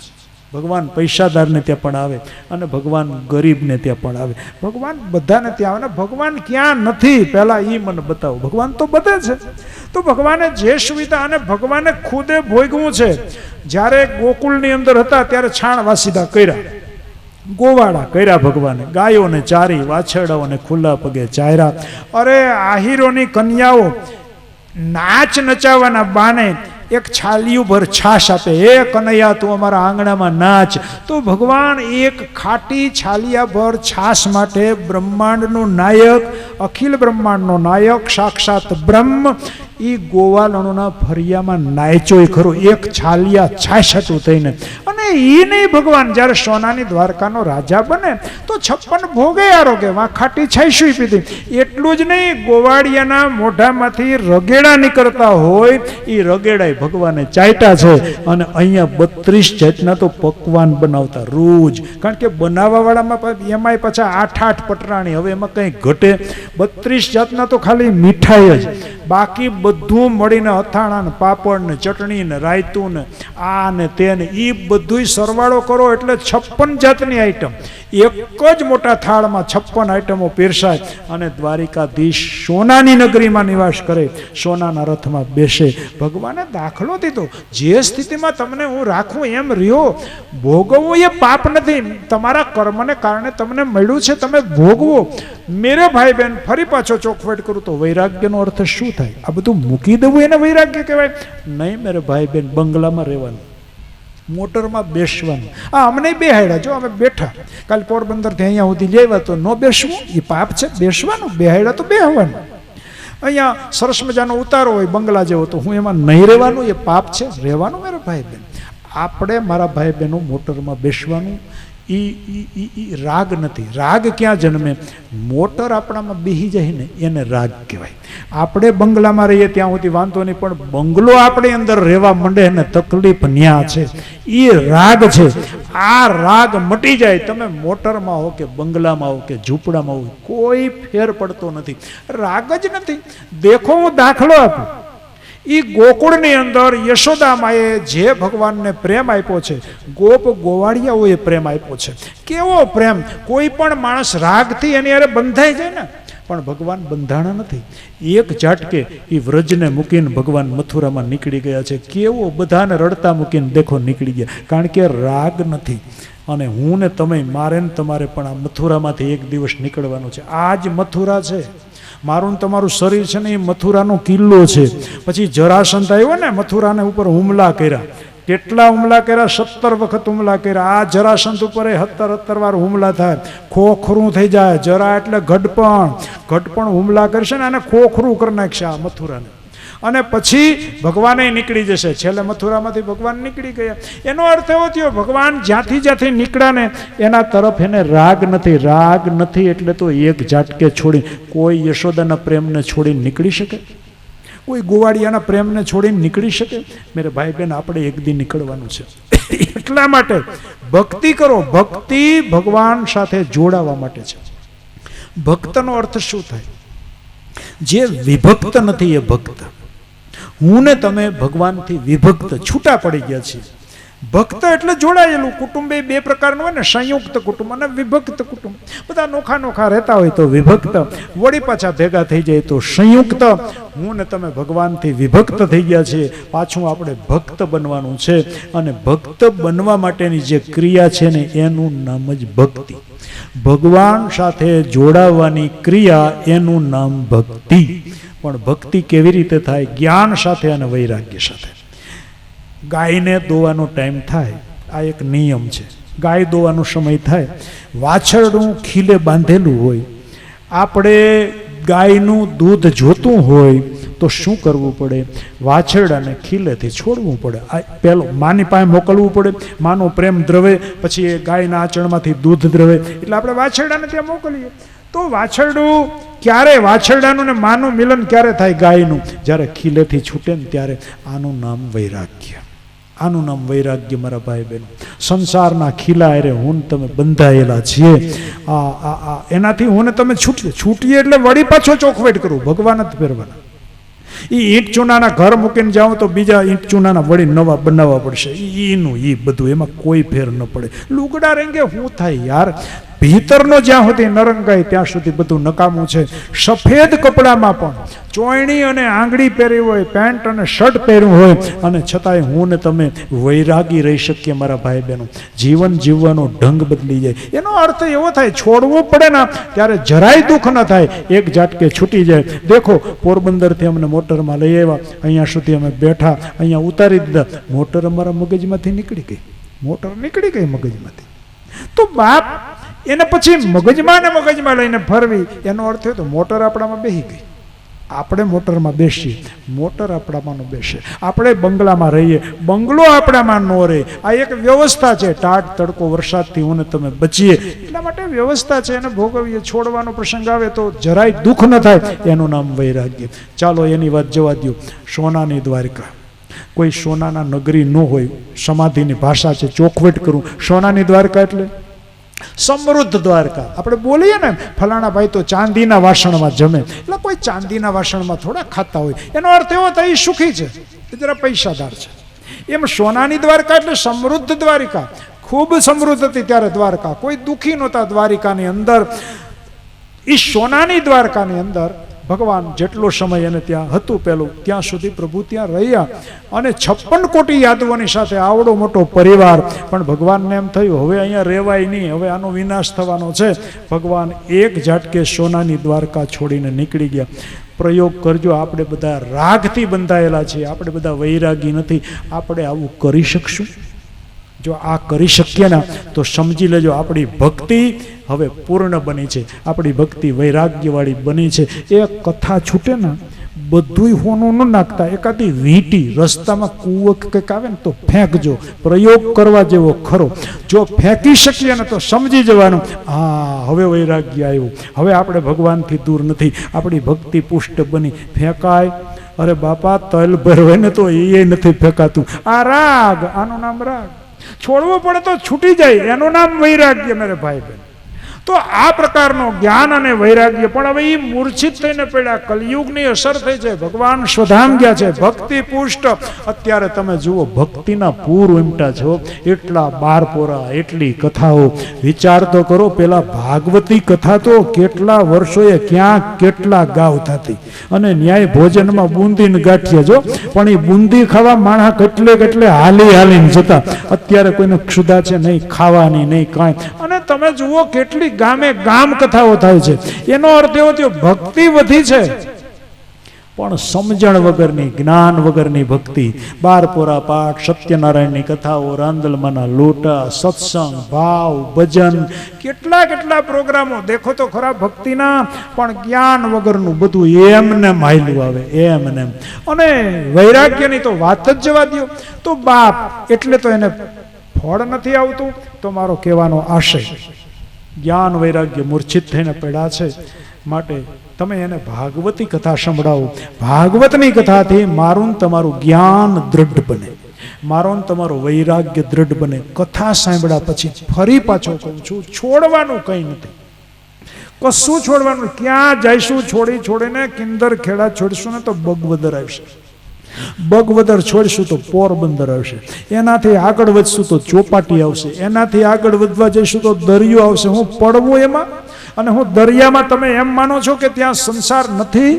ભગવાન પૈસાદારને ત્યાં પણ આવે અને ભગવાન ગરીબને ત્યાં પણ આવે. ભગવાન બધાને ત્યાં આવે ને. ભગવાન ક્યાં નથી પહેલા એ મને બતાવો. ભગવાન તો બધે છે. તો ભગવાને જે સુવિધા, અને ભગવાને ખુદે ભોગવું છે. જ્યારે ગોકુળની અંદર હતા ત્યારે છાણ વાસીદા કર્યા, ગોવાડા કર્યા ભગવાને. ગાયોને ચારી, વાછરડાઓને ખુલ્લા પગે ચાર્યા. અરે આહીરોની કન્યાઓ નાચ નચાવવાના બાને એક છાલિયું ભર છાશ આપે. એ કનૈયા તું અમારા આંગણામાં નાચ. તો ભગવાન એક ખાટી છાલિયા ભર છાશ માટે બ્રહ્માંડનો નાયક, અખિલ બ્રહ્માંડનો નાયક, સાક્ષાત બ્રહ્મ, એ ગોવાલણોના ફરિયામાં નાયચોય ખરો. એક છાલિયા છાશ હતું થઈને. અને એ નહીં, ભગવાન જ્યારે સોનાની દ્વારકાનો રાજા બને તો 56 ભોગે આરોગે. વાં ખાટી છાશું પીધી. એટલું જ નહીં, ગોવાળિયાના મોઢામાંથી રગેડા નીકળતા હોય એ રગેડા ભગવાને ચાટ્યા છે. અને અહીંયા 32 જાતના તો પકવાન બનાવતા રોજ. કારણ કે બનાવવા વાળામાં એમાંય પાછા 8 પટરાણી. હવે એમાં કંઈ ઘટે? 32 જાતના તો ખાલી મીઠાઈ જ. બાકી બધું મળીને અથાણા ને પાપડ ને ચટણી ને રાયતું ને આ ને તે ને એ બધું સરવાળો કરો એટલે 56 જાતની આઈટમ એક જ મોટા થાળમાં 56 આઈટમો પીરસાય. અને દ્વારિકાધીશ સોનાની નગરીમાં નિવાસ કરે, સોનાના રથમાં બેસે. ભગવાને દાખલો દીધો, જે સ્થિતિમાં તમને હું રાખું એમ રહ્યો. ભોગવવું એ પાપ નથી. તમારા કર્મને કારણે તમને મળ્યું છે, તમે ભોગવો. મેરે ભાઈ બહેન, ફરી પાછો ચોખવટ કરું તો વૈરાગ્યનો અર્થ શું થાય? આ બધું મૂકી દેવું એને વૈરાગ્ય કહેવાય? નહીં મેરે ભાઈ બહેન, બંગલામાં રહેવાનું, મોટરમાં બેસવાનું. આ અમને બેહાડ્યા. જો અમે બેઠા, કાલે પોરબંદરથી અહીંયા સુધી લેવા તો ન બેસવું એ પાપ છે? બેસવાનું, બેહાડ્યા તો બેહવાનું. અહીંયા સરસ મજાનો ઉતારો હોય બંગલા જેવો, તો હું એમાં નહીં રહેવાનું એ પાપ છે? રહેવાનું મેરે ભાઈ બહેન. આપણે મારા ભાઈ બહેનો મોટરમાં બેસવાનું. એ રાગ નથી. રાગ ક્યાં જન્મે? મોટર આપણામાં બેહી જાય ને એને રાગ કહેવાય. આપણે બંગલામાં રહીએ ત્યાં સુધી વાંધો નહીં, પણ બંગલો આપણી અંદર રહેવા માંડે ને તકલીફ ન્યા છે. એ રાગ છે. આ રાગ મટી જાય, તમે મોટરમાં હો કે બંગલામાં હો કે ઝૂંપડામાં હો, કોઈ ફેર પડતો નથી. રાગ જ નથી. દેખો, હું દાખલો આપું. એ ગોકુળની અંદર યશોદામાએ જે ભગવાનને પ્રેમ આપ્યો છે, ગોપ ગોવાળિયાઓએ પ્રેમ આપ્યો છે. કેવો પ્રેમ! કોઈ પણ માણસ રાગથી એની હારે બંધાઈ જાય ને, પણ ભગવાન બંધાણા નથી. એક ઝાટકે એ વ્રજને મૂકીને ભગવાન મથુરામાં નીકળી ગયા છે. કેવો બધાને રડતા મૂકીને દેખો નીકળી ગયા, કારણ કે રાગ નથી. અને હું ને તમે, મારે ને તમારે પણ આ મથુરામાંથી એક દિવસ નીકળવાનું છે. આ જ મથુરા છે. મારું ને તમારું શરીર છે ને એ મથુરાનો કિલ્લો છે. પછી જરાસંધ આવ્યો ને, મથુરાને ઉપર હુમલા કર્યા. કેટલા હુમલા કર્યા? 17 વખત હુમલા કર્યા. આ જરાસંધ ઉપર 17 વાર હુમલા થાય. ખોખરું થઈ જાય. જરા એટલે ઘડપણ હુમલા કરશે ને આને ખોખરું કરી નાખશે આ મથુરાને. અને પછી ભગવાને નીકળી જશે. છેલ્લે મથુરામાંથી ભગવાન નીકળી ગયા. એનો અર્થ એવો થયો, ભગવાન જ્યાંથી નીકળ્યા ને એના તરફ એને રાગ નથી. રાગ નથી એટલે તો એક ઝાટકે છોડી, કોઈ યશોદાના પ્રેમને છોડીને નીકળી શકે? કોઈ ગોવાળિયાના પ્રેમને છોડીને નીકળી શકે? મેરે ભાઈ બહેન, આપણે એક દી નીકળવાનું છે. એટલા માટે ભક્તિ કરો. ભક્તિ ભગવાન સાથે જોડાવા માટે છે. ભક્તનો અર્થ શું થાય? જે વિભક્ત નથી એ ભક્ત. હું ને તમે ભગવાનથી વિભક્ત, છૂટા પડી ગયા છીએ. ભક્ત એટલે જોડાયેલું. કુટુંબ એ 2 પ્રકારનું હોય ને, સંયુક્ત કુટુંબ અને વિભક્ત કુટુંબ. બધા નોખા રહેતા હોય તો વિભક્ત, વળી પાછા ભેગા થઈ જાય તો સંયુક્ત. હું ને તમે ભગવાનથી વિભક્ત થઈ ગયા છીએ. પાછું આપણે ભક્ત બનવાનું છે. અને ભક્ત બનવા માટેની જે ક્રિયા છે ને એનું નામ જ ભક્તિ. ભગવાન સાથે જોડાવાની ક્રિયા, એનું નામ ભક્તિ. પણ ભક્તિ કેવી રીતે થાય? જ્ઞાન સાથે અને વૈરાગ્ય સાથે. ગાયને દોવાનો ટાઈમ થાય, આ એક નિયમ છે. ગાય દોવાનો સમય થાય, વાછરડું ખીલે બાંધેલું હોય, આપણે ગાયનું દૂધ જોતું હોય તો શું કરવું પડે? વાછરડાને ખીલેથી છોડવું પડે. આ પહેલો માની પાસે મોકલવું પડે. માનો પ્રેમ દ્રવે, પછી એ ગાયના આચરણમાંથી દૂધ દ્રવે, એટલે આપણે વાછરડાને ત્યાં મોકલીએ. તો વાછરડું ક્યારે, વાછરડાનું ને માનું મિલન ક્યારે થાય? ગાયનું જ્યારે ખીલેથી છૂટે ને ત્યારે. આનું નામ વૈરાગ્ય. આનું નામ વૈરાગ્ય મારા ભાઈ બહેનો. સંસારના ખીલા અરે હું તમે બંધાયેલા છીએ. એનાથી હું ને તમે છૂટીએ એટલે વળી પાછો ચોખવટ કરું. ભગવાન જ ફેરવાના. એ ઈંટ ચૂનાના ઘર મૂકીને જાઓ તો બીજા ઈંટ ચૂનાના વળી નવા બનાવવા પડશે. એનું એ બધું, એમાં કોઈ ફેર ન પડે. લુગડા રેંગે શું થાય યાર? ભીતરનો જ્યાં સુધી નરંગાય ત્યાં સુધી બધું નકામું છે. સફેદ કપડામાં પણ ચોયણી અને આંગળી પહેરી હોય, પેન્ટ અને શર્ટ પહેર્યું હોય, અને છતાંય હું ને તમે વૈરાગી રહી શકીએ મારા ભાઈ બહેનો. જીવન જીવવાનો ઢંગ બદલી જાય. એનો અર્થ એવો થાય, છોડવું પડે ને ત્યારે જરાય દુઃખ ન થાય. એક ઝાટકે છૂટી જાય. દેખો, પોરબંદરથી અમને મોટરમાં લઈ આવ્યા, અહીંયા સુધી અમે બેઠા, અહીંયા ઉતારી દીધા. મોટર અમારા મગજમાંથી નીકળી ગઈ. મોટર નીકળી ગઈ મગજમાંથી. તો બાપ એને પછી મગજમાં લઈને ફરવી, એનો અર્થ થયો તો મોટર આપણામાં બેસી ગઈ. આપણે મોટરમાં બેસીએ, મોટર આપણામાં ન બેસે. આપણે બંગલામાં રહીએ, બંગલો આપણામાં ન રહે. આ એક વ્યવસ્થા છે. ટાટ તડકો વરસાદથી હું ને તમે બચીએ એટલા માટે વ્યવસ્થા છે, એને ભોગવીએ. છોડવાનો પ્રસંગ આવે તો જરાય દુઃખ ન થાય, એનું નામ વૈરાગ્ય. ચાલો એની વાત જવા દો. સોનાની દ્વારકા. કોઈ સોનાના નગરી ન હોય, સમાધિની ભાષા છે, ચોખવટ કરું. સોનાની દ્વારકા એટલે સમૃદ્ધ દ્વારકા. આપણે બોલીએ ને ફલાણા ભાઈ તો ચાંદીના વાસણમાં જમે, એટલે કોઈ ચાંદીના વાસણમાં થોડા ખાતા હોય. એનો અર્થ એવો થાય એ સુખી છે, એ જરા પૈસાદાર છે. એમ સોનાની દ્વારકા એટલે સમૃદ્ધ દ્વારિકા. ખૂબ સમૃદ્ધ હતી ત્યારે દ્વારકા. કોઈ દુઃખી નહોતા દ્વારિકાની અંદર. એ સોનાની દ્વારકાની અંદર ભગવાન જેટલો સમય એને ત્યાં હતું પેલું, ત્યાં સુધી પ્રભુ ત્યાં રહ્યા. અને 56 કોટી યાદવોની સાથે આવડો મોટો પરિવાર. પણ ભગવાનને એમ થયું હવે અહીંયા રહેવાય નહીં, હવે આનો વિનાશ થવાનો છે. ભગવાન એક ઝાટકે સોનાની દ્વારકા છોડીને નીકળી ગયા. પ્રયોગ કરજો, આપણે બધા રાગથી બંધાયેલા છીએ, આપણે બધા વૈરાગી નથી. આપણે આવું કરી શકશું? જો આ કરી શકીએ ને તો સમજી લેજો આપણી ભક્તિ હવે પૂર્ણ બની છે. આપણી ભક્તિ વૈરાગ્યવાળી બની છે. એ કથા છૂટે ને બધું હોનું ન નાખતા, એકાદી વીંટી રસ્તામાં કૂવક કંઈક આવે ને તો ફેંકજો. પ્રયોગ કરવા જેવો ખરો. જો ફેંકી શકીએ ને તો સમજી જવાનું, હા હવે વૈરાગ્ય આવ્યું, હવે આપણે ભગવાનથી દૂર નથી, આપણી ભક્તિ પુષ્ટ બની. ફેંકાય? અરે બાપા, તલ ભરવાય ને તો એ નથી ફેંકાતું. આ રાગ, આનું નામ રાગ. છોડવું પડે તો છૂટી જાય, એનું નામ વૈરાગ્ય. મેરે ભાઈ બહેન, તો આ પ્રકારનો જ્ઞાન અને વૈરાગ્ય, પણ હવે એ મૂર્છિત થઈને પડ્યા, કલયુગની અસર થઈ છે, ભગવાન સ્વધામ ગયા છે, ભક્તિ પુષ્ટ. અત્યારે તમે જુઓ ભક્તિના પૂર ઉમટા છો, એટલા બારપોરા, એટલી કથાઓ. વિચાર તો કરો, પેલા ભાગવતી કથા તો કેટલા વર્ષોએ ક્યાં કેટલા ગાવ થતી, અને ન્યાય ભોજનમાં બુંદી ને ગાંઠિયા જો, પણ એ બુંદી ખાવા માણસ કેટલે હાલીને જતા. અત્યારે કોઈને ક્ષુધા છે નહીં, ખાવાની નહીં કાંઈ. અને તમે જુઓ કેટલી ગામે ગામ કથાઓ થાય છે. એનો અર્થ એવો થયો ભક્તિ વધી છે, પણ સમજણ વગરની, જ્ઞાન વગરની ભક્તિ. બારપોરા પાઠ, સત્યનારાયણની કથાઓ, રાંદલમાના લોટા, સત્સંગ, ભાવ, ભજન, કેટલા પ્રોગ્રામો દેખો તો ખરા ભક્તિના, પણ જ્ઞાન વગરનું બધું એમને માયલું આવે એમને. અને વૈરાગ્યની તો વાત જ જવા દો. તો બાપ એટલે તો એને ફળ નથી આવતું. તો મારો કહેવાનો આશય, જ્ઞાન વૈરાગ્ય મૂર્છિત થઈને પડ્યા છે, માટે તમે એને ભાગવતી કથા સંભળાવો. ભાગવતની કથાથી મારું તમારું જ્ઞાન દ્રઢ બને, મારું તમારું વૈરાગ્ય દ્રઢ બને. કથા સાંભળ્યા પછી ફરી પાછો કહું છું, છોડવાનું કંઈ નથી, કશું છોડવાનું. ક્યાં જઈશું છોડીને કિંદર ખેડા છોડીશું ને તો બગવદર આવશે, બગવદર છોડશું તો પોરબંદર આવશે, એનાથી આગળ વધશું તો ચોપાટી આવશે, એનાથી આગળ વધવા જઈશું તો દરિયો આવશે. હું પડવું એમાં, અને હું દરિયામાં તમે એમ માનો છો કે ત્યાં સંસાર નથી?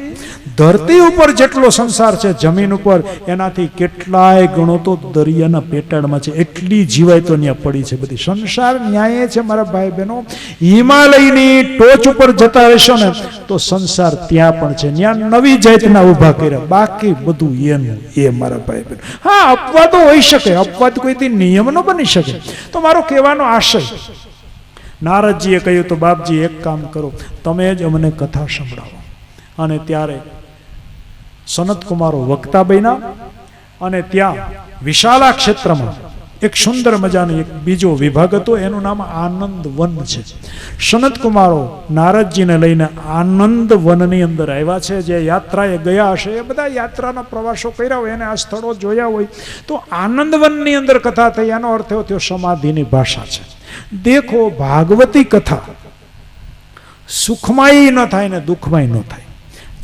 ધરતી ઉપર જેટલો સંસાર છે જમીન ઉપર, એનાથી કેટલાય ગણો તો દરિયાના પેટાળમાં છે. એટલી જીવાય તો ત્યાં પડી છે બધી. સંસાર ન્યાય છે મારા ભાઈ બહેનો. હિમાલયની ટોચ ઉપર જતા રહેશો ને તો સંસાર ત્યાં પણ છે, ત્યાં નવી જાતના ઊભા કર્યા, બાકી બધું એનું એ મારા ભાઈ બહેનો. હા, અપવાદો હોઈ શકે, અપવાદ કોઈથી નિયમ ન બની શકે. તો મારો કહેવાનો આશય, નારદજીએ કહ્યું તો બાપજી એક કામ કરો, તમે જ અમને કથા સંભળાવો. અને ત્યારે સનત કુમારો વક્તા બન્યા, અને ત્યાં વિશાલા ક્ષેત્રમાં એક સુંદર મજાનો એક બીજો વિભાગ હતો, એનું નામ આનંદ વન છે. સનત કુમારો નારદજીને લઈને આનંદ વનની અંદર આવ્યા છે. જે યાત્રાએ ગયા હશે એ બધા યાત્રાના પ્રવાસો કર્યા હોય, એને આ સ્થળો જોયા હોય. તો આનંદ વનની અંદર કથા થઈ, એનો અર્થ એવો થયો સમાધિની ભાષા છે. દેખો, ભાગવતી કથા સુખમય ન થાય ને દુઃખમય ન થાય.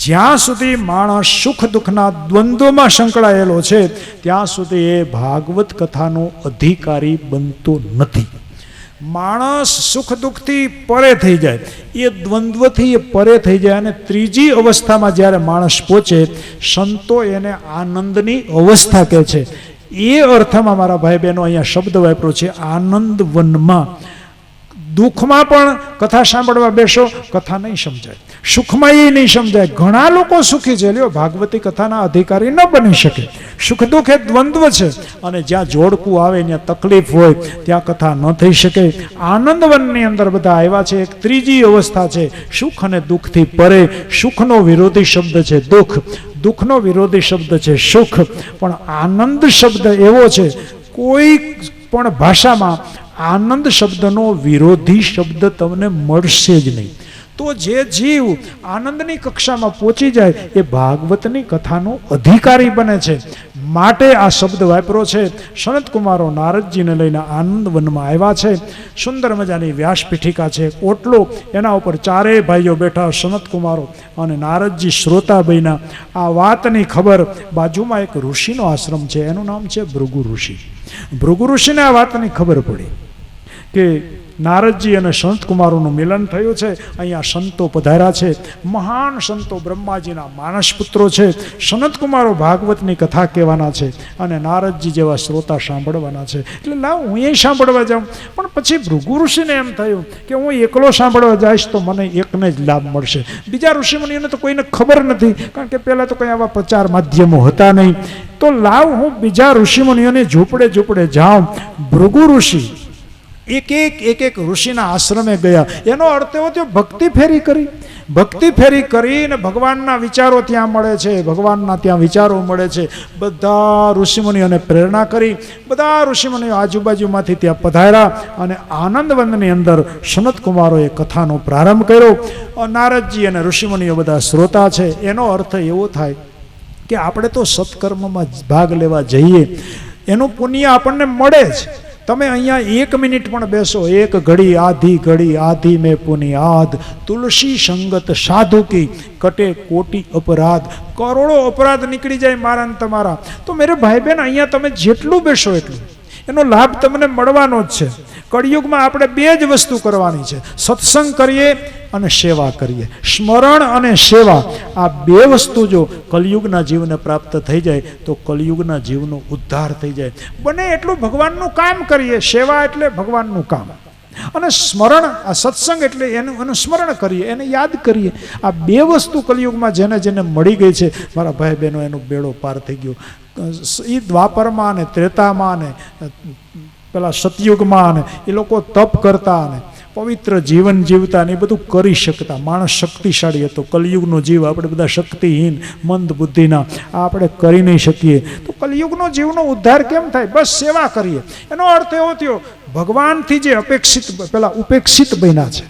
જ્યાં સુધી માણસ સુખ દુઃખના દ્વંદ્વમાં સંકળાયેલો છે ત્યાં સુધી એ ભાગવત કથાનો અધિકારી બનતો નથી. માણસ સુખ દુઃખથી પરે થઈ જાય, એ દ્વંદ્વથી એ પરે થઈ જાય, અને ત્રીજી અવસ્થામાં જ્યારે માણસ પહોંચે, સંતો એને આનંદની અવસ્થા કહે છે. એ અર્થમાં મારા ભાઈ બહેનો અહીંયા શબ્દ વાપરો છે, આનંદ વનમાં. દુઃખમાં પણ કથા સાંભળવા બેસો, કથા નહીં સમજાય, સુખમાં એ નહીં સમજાય. ઘણા લોકો સુખી છે, લ્યો, ભાગવતી કથાના અધિકારી ન બની શકે. સુખ દુઃખ એ દ્વંદ્વ છે, અને જ્યાં જોડકું આવે, ત્યાં તકલીફ હોય, ત્યાં કથા ન થઈ શકે. આનંદવનની અંદર બધા આવ્યા છે. એક ત્રીજી અવસ્થા છે, સુખ અને દુઃખથી પરે. સુખનો વિરોધી શબ્દ છે દુઃખ, દુઃખનો વિરોધી શબ્દ છે સુખ. પણ આનંદ શબ્દ એવો છે, કોઈ પણ ભાષામાં આનંદ શબ્દનો વિરોધી શબ્દ તમને મળશે જ નહીં. તો જે જીવ આનંદની કક્ષામાં પહોંચી જાય એ ભાગવતની કથાનો અધિકારી બને છે. માટે આ શબ્દ વાપરો છે. સનત કુમારો નારદજીને લઈને આનંદ વનમાં આવ્યા છે. સુંદર મજાની વ્યાસપીઠિકા છે, ઓટલો, એના ઉપર ચારેય ભાઈઓ બેઠા, સનત કુમારો અને નારદજી શ્રોતા બન્યા. આ વાતની ખબર, બાજુમાં એક ઋષિનો આશ્રમ છે, એનું નામ છે ભૃગુ ઋષિ. ભૃગુ ઋષિને આ વાતની ખબર પડી કે નારદજી અને સંત કુમારોનું મિલન થયું છે. અહીંયા સંતો પધાર્યા છે, મહાન સંતો, બ્રહ્માજીના માનસ પુત્રો છે. સનત કુમારો ભાગવતની કથા કહેવાના છે, અને નારદજી જેવા શ્રોતા સાંભળવાના છે. એટલે લાવ હું એ સાંભળવા જાઉં. પણ પછી ભૃગુ ઋષિને એમ થયું કે હું એકલો સાંભળવા જઈશ તો મને એકને જ લાભ મળશે, બીજા ઋષિમુનિઓને તો કોઈને ખબર નથી, કારણ કે પહેલાં તો કંઈ આવા પ્રચાર માધ્યમો હતા નહીં. તો લાવ હું બીજા ઋષિમુનિઓને ઝૂંપડે જાઉં. ભૃગુ ઋષિ એક એક ઋષિના આશ્રમે ગયા. એનો અર્થ એવો થયો ભક્તિ ફેરી કરી. ભક્તિ ફેરી કરીને ભગવાનના વિચારો ત્યાં મળે છે, ભગવાનના ત્યાં વિચારો મળે છે. બધા ઋષિમુનિઓને પ્રેરણા કરી, બધા ઋષિમુનિઓ આજુબાજુમાંથી ત્યાં પધાર્યા, અને આનંદવનની અંદર સનત કુમારોએ કથાનો પ્રારંભ કર્યો. નારદજી અને ઋષિમુનિઓ બધા શ્રોતા છે. એનો અર્થ એવો થાય કે આપણે તો સત્કર્મમાં ભાગ લેવા જઈએ, એનું પુણ્ય આપણને મળે જ, તમે અહીંયા 1 મિનિટ પણ બેસો, એક ઘડી આધી મેં પુનિયાદ, તુલસી સંગત સાધુ કી કટે કોટી અપરાધ. કરોડો અપરાધ નીકળી જાય મારા ને તમારા. તો મેરે ભાઈ બહેન, અહીંયા તમે જેટલું બેસો એટલું એનો લાભ તમને મળવાનો જ છે. કળિયુગમાં આપણે 2 જ વસ્તુ કરવાની છે, સત્સંગ કરીએ અને સેવા કરીએ. સ્મરણ અને સેવા, આ 2 વસ્તુ જો કલિયુગના જીવને પ્રાપ્ત થઈ જાય તો કલિયુગના જીવનો ઉદ્ધાર થઈ જાય. બને એટલું ભગવાનનું કામ કરીએ. સેવા એટલે ભગવાનનું કામ, અને સ્મરણ, આ સત્સંગ એટલે એનું અનુસ્મરણ કરીએ, એને યાદ કરીએ. આ 2 વસ્તુ કલિયુગમાં જેને જેને મળી ગઈ છે મારા ભાઈ બહેનો, એનો બેડો પાર થઈ ગયો. એ દ્વાપરમાં ને ત્રેતામાં ને પેલા સતયુગમાં ને એ લોકો તપ કરતા ને પવિત્ર જીવન જીવતા ને એ બધું કરી શકતા. માણસ શક્તિશાળી હતો. કલિયુગનો જીવ આપણે બધા શક્તિહીન, મંદ બુદ્ધિના, આ આપણે કરી નહીં શકીએ. તો કલિયુગનો જીવનો ઉદ્ધાર કેમ થાય? બસ સેવા કરીએ. એનો અર્થ એવો થયો, ભગવાનથી જે અપેક્ષિત, પેલા ઉપેક્ષિત બન્યા છે.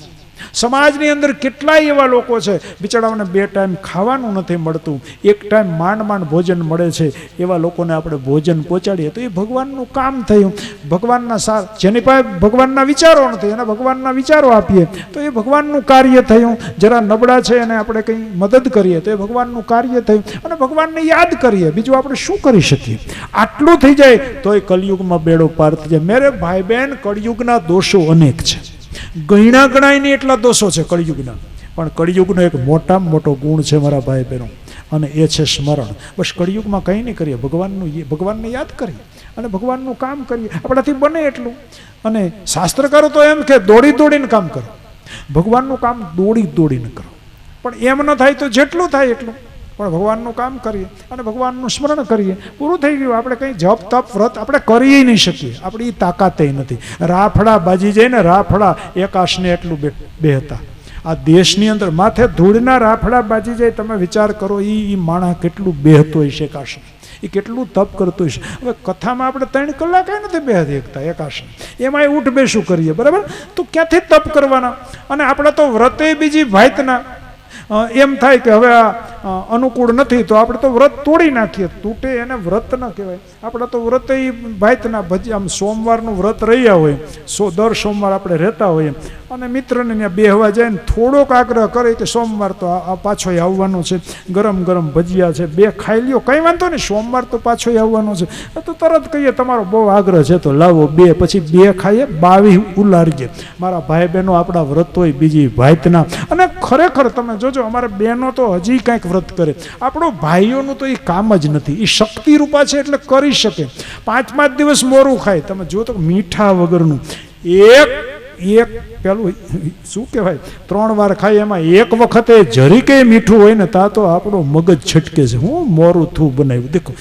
સમાજની અંદર કેટલાય એવા લોકો છે, બિચારાઓને 2 ટાઈમ ખાવાનું નથી મળતું, 1 ટાઈમ માંડ ભોજન મળે છે. એવા લોકોને આપણે ભોજન પહોંચાડીએ તો એ ભગવાનનું કામ થયું. ભગવાનના જેની પાસે ભગવાનના વિચારો નથી એને ભગવાનના વિચારો આપીએ તો એ ભગવાનનું કાર્ય થયું. જરા નબળા છે એને આપણે કંઈ મદદ કરીએ તો એ ભગવાનનું કાર્ય થયું. અને ભગવાનને યાદ કરીએ, બીજું આપણે શું કરી શકીએ? આટલું થઈ જાય તો એ કલિયુગમાં બેડો પાર થઈ જાય. મેરે ભાઈ બહેન, કળિયુગના દોષો અનેક છે, ગણ્યા ગણાય નહીં એટલા દોષો છે કળિયુગના. પણ કળિયુગનો એક મોટામાં મોટો ગુણ છે મારા ભાઈ બહેનો, અને એ છે સ્મરણ. બસ કળિયુગમાં કંઈ નહીં કરીએ, ભગવાનને યાદ કરીએ અને ભગવાનનું કામ કરીએ આપણાથી બને એટલું. અને શાસ્ત્રકારો તો એમ કે દોડીને કામ કરો, ભગવાનનું કામ દોડીને કરો. પણ એમ ન થાય તો જેટલું થાય એટલું પણ ભગવાનનું કામ કરીએ અને ભગવાનનું સ્મરણ કરીએ. પૂરું થઈ ગયું. આપણે કંઈ જપ તપ વ્રત આપણે કરી નહીં શકીએ, આપણી તાકાતે નથી. રાફડા બાજી જાય ને, રાફડા એકાશને એટલું બે હતા. આ દેશની અંદર માથે ધૂળના રાફડા બાજી જાય, તમે વિચાર કરો એ માણસ કેટલું બેહતો હશે એકાશને, એ કેટલું તપ કરતું હશે. હવે કથામાં આપણે 3 કલાક નથી બેહી શકતા એકાશને, એમાં ઉઠ બેસું કરીએ, બરાબર? તો ક્યાંથી તપ કરવાના? અને આપણે તો વ્રતે બીજી ભાતના. એમ થાય કે હવે આ અનુકૂળ નથી તો આપણે તો વ્રત તોડી નાખીએ. તૂટે એને વ્રત ન કહેવાય. આપણે તો વ્રત એ ભાતના ભજી, આમ સોમવારનું વ્રત રહ્યા હોય, દર સોમવાર આપણે રહેતા હોઈએ, અને મિત્રને ત્યાં બેહવા જાય ને થોડોક આગ્રહ કરે કે સોમવાર તો આ પાછો આવવાનો છે, ગરમ ભજીયા છે, 2 ખાઈ લ્યો, કંઈ વાંધો નહીં, સોમવાર તો પાછો આવવાનો છે. તો તરત કહીએ તમારો બહુ આગ્રહ છે તો લાવો 2, પછી 2 ખાઈએ, 22 ઉલારીએ. મારા ભાઈ બહેનો, આપણા વ્રત હોય બીજી ભાતના. અને ખરેખર તમે જોજો, અમારા બહેનો તો હજી કાંઈક વ્રત કરે. આપણો ભાઈઓનું તો એ કામ જ નથી. એ શક્તિ રૂપા છે એટલે કરી શકે. 5-5 દિવસ મોરું ખાય. તમે જો તો મીઠા વગરનું એક પેલું શું કહેવાય, 3 વાર ખાય, એમાં એક વખતે જરીકે મીઠું હોય ને તા તો આપણો મગજ છટકે છે. હું મોરું થું બનાવ્યું, દેખો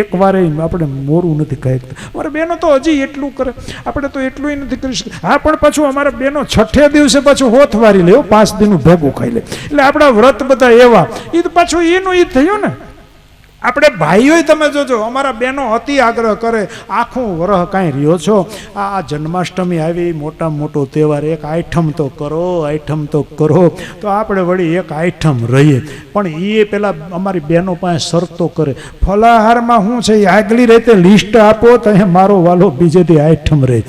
એક વારે આપણે મોરું નથી ખાઈ શકતા. અમારા બહેનો તો હજી એટલું કરે, આપણે તો એટલું નથી કરી શકતા. હા, પણ પાછું અમારા બહેનો 6ઠે દિવસે પાછું હોથ વારી લે, 5 દિનનું ભેગું ખાઈ લે. એટલે આપણા વ્રત બધા એવા. એ તો પાછું એનું એ થયું ને. આપણે ભાઈઓ તમે જોજો, અમારા બહેનો અતિ આગ્રહ કરે, આખું વરહ કાંઈ રહ્યો છો, આ જન્માષ્ટમી આવી, મોટામાં મોટો તહેવાર, એક આઈટમ તો કરો. તો આપણે વળી એક આઈટમ રહીએ. પણ એ પેલા અમારી બહેનો પાસે શરતો કરે, ફલાહારમાં શું છે એ આગલી રીતે લિસ્ટ આપો તો મારો વાલો બીજેથી આઈટમ રહે.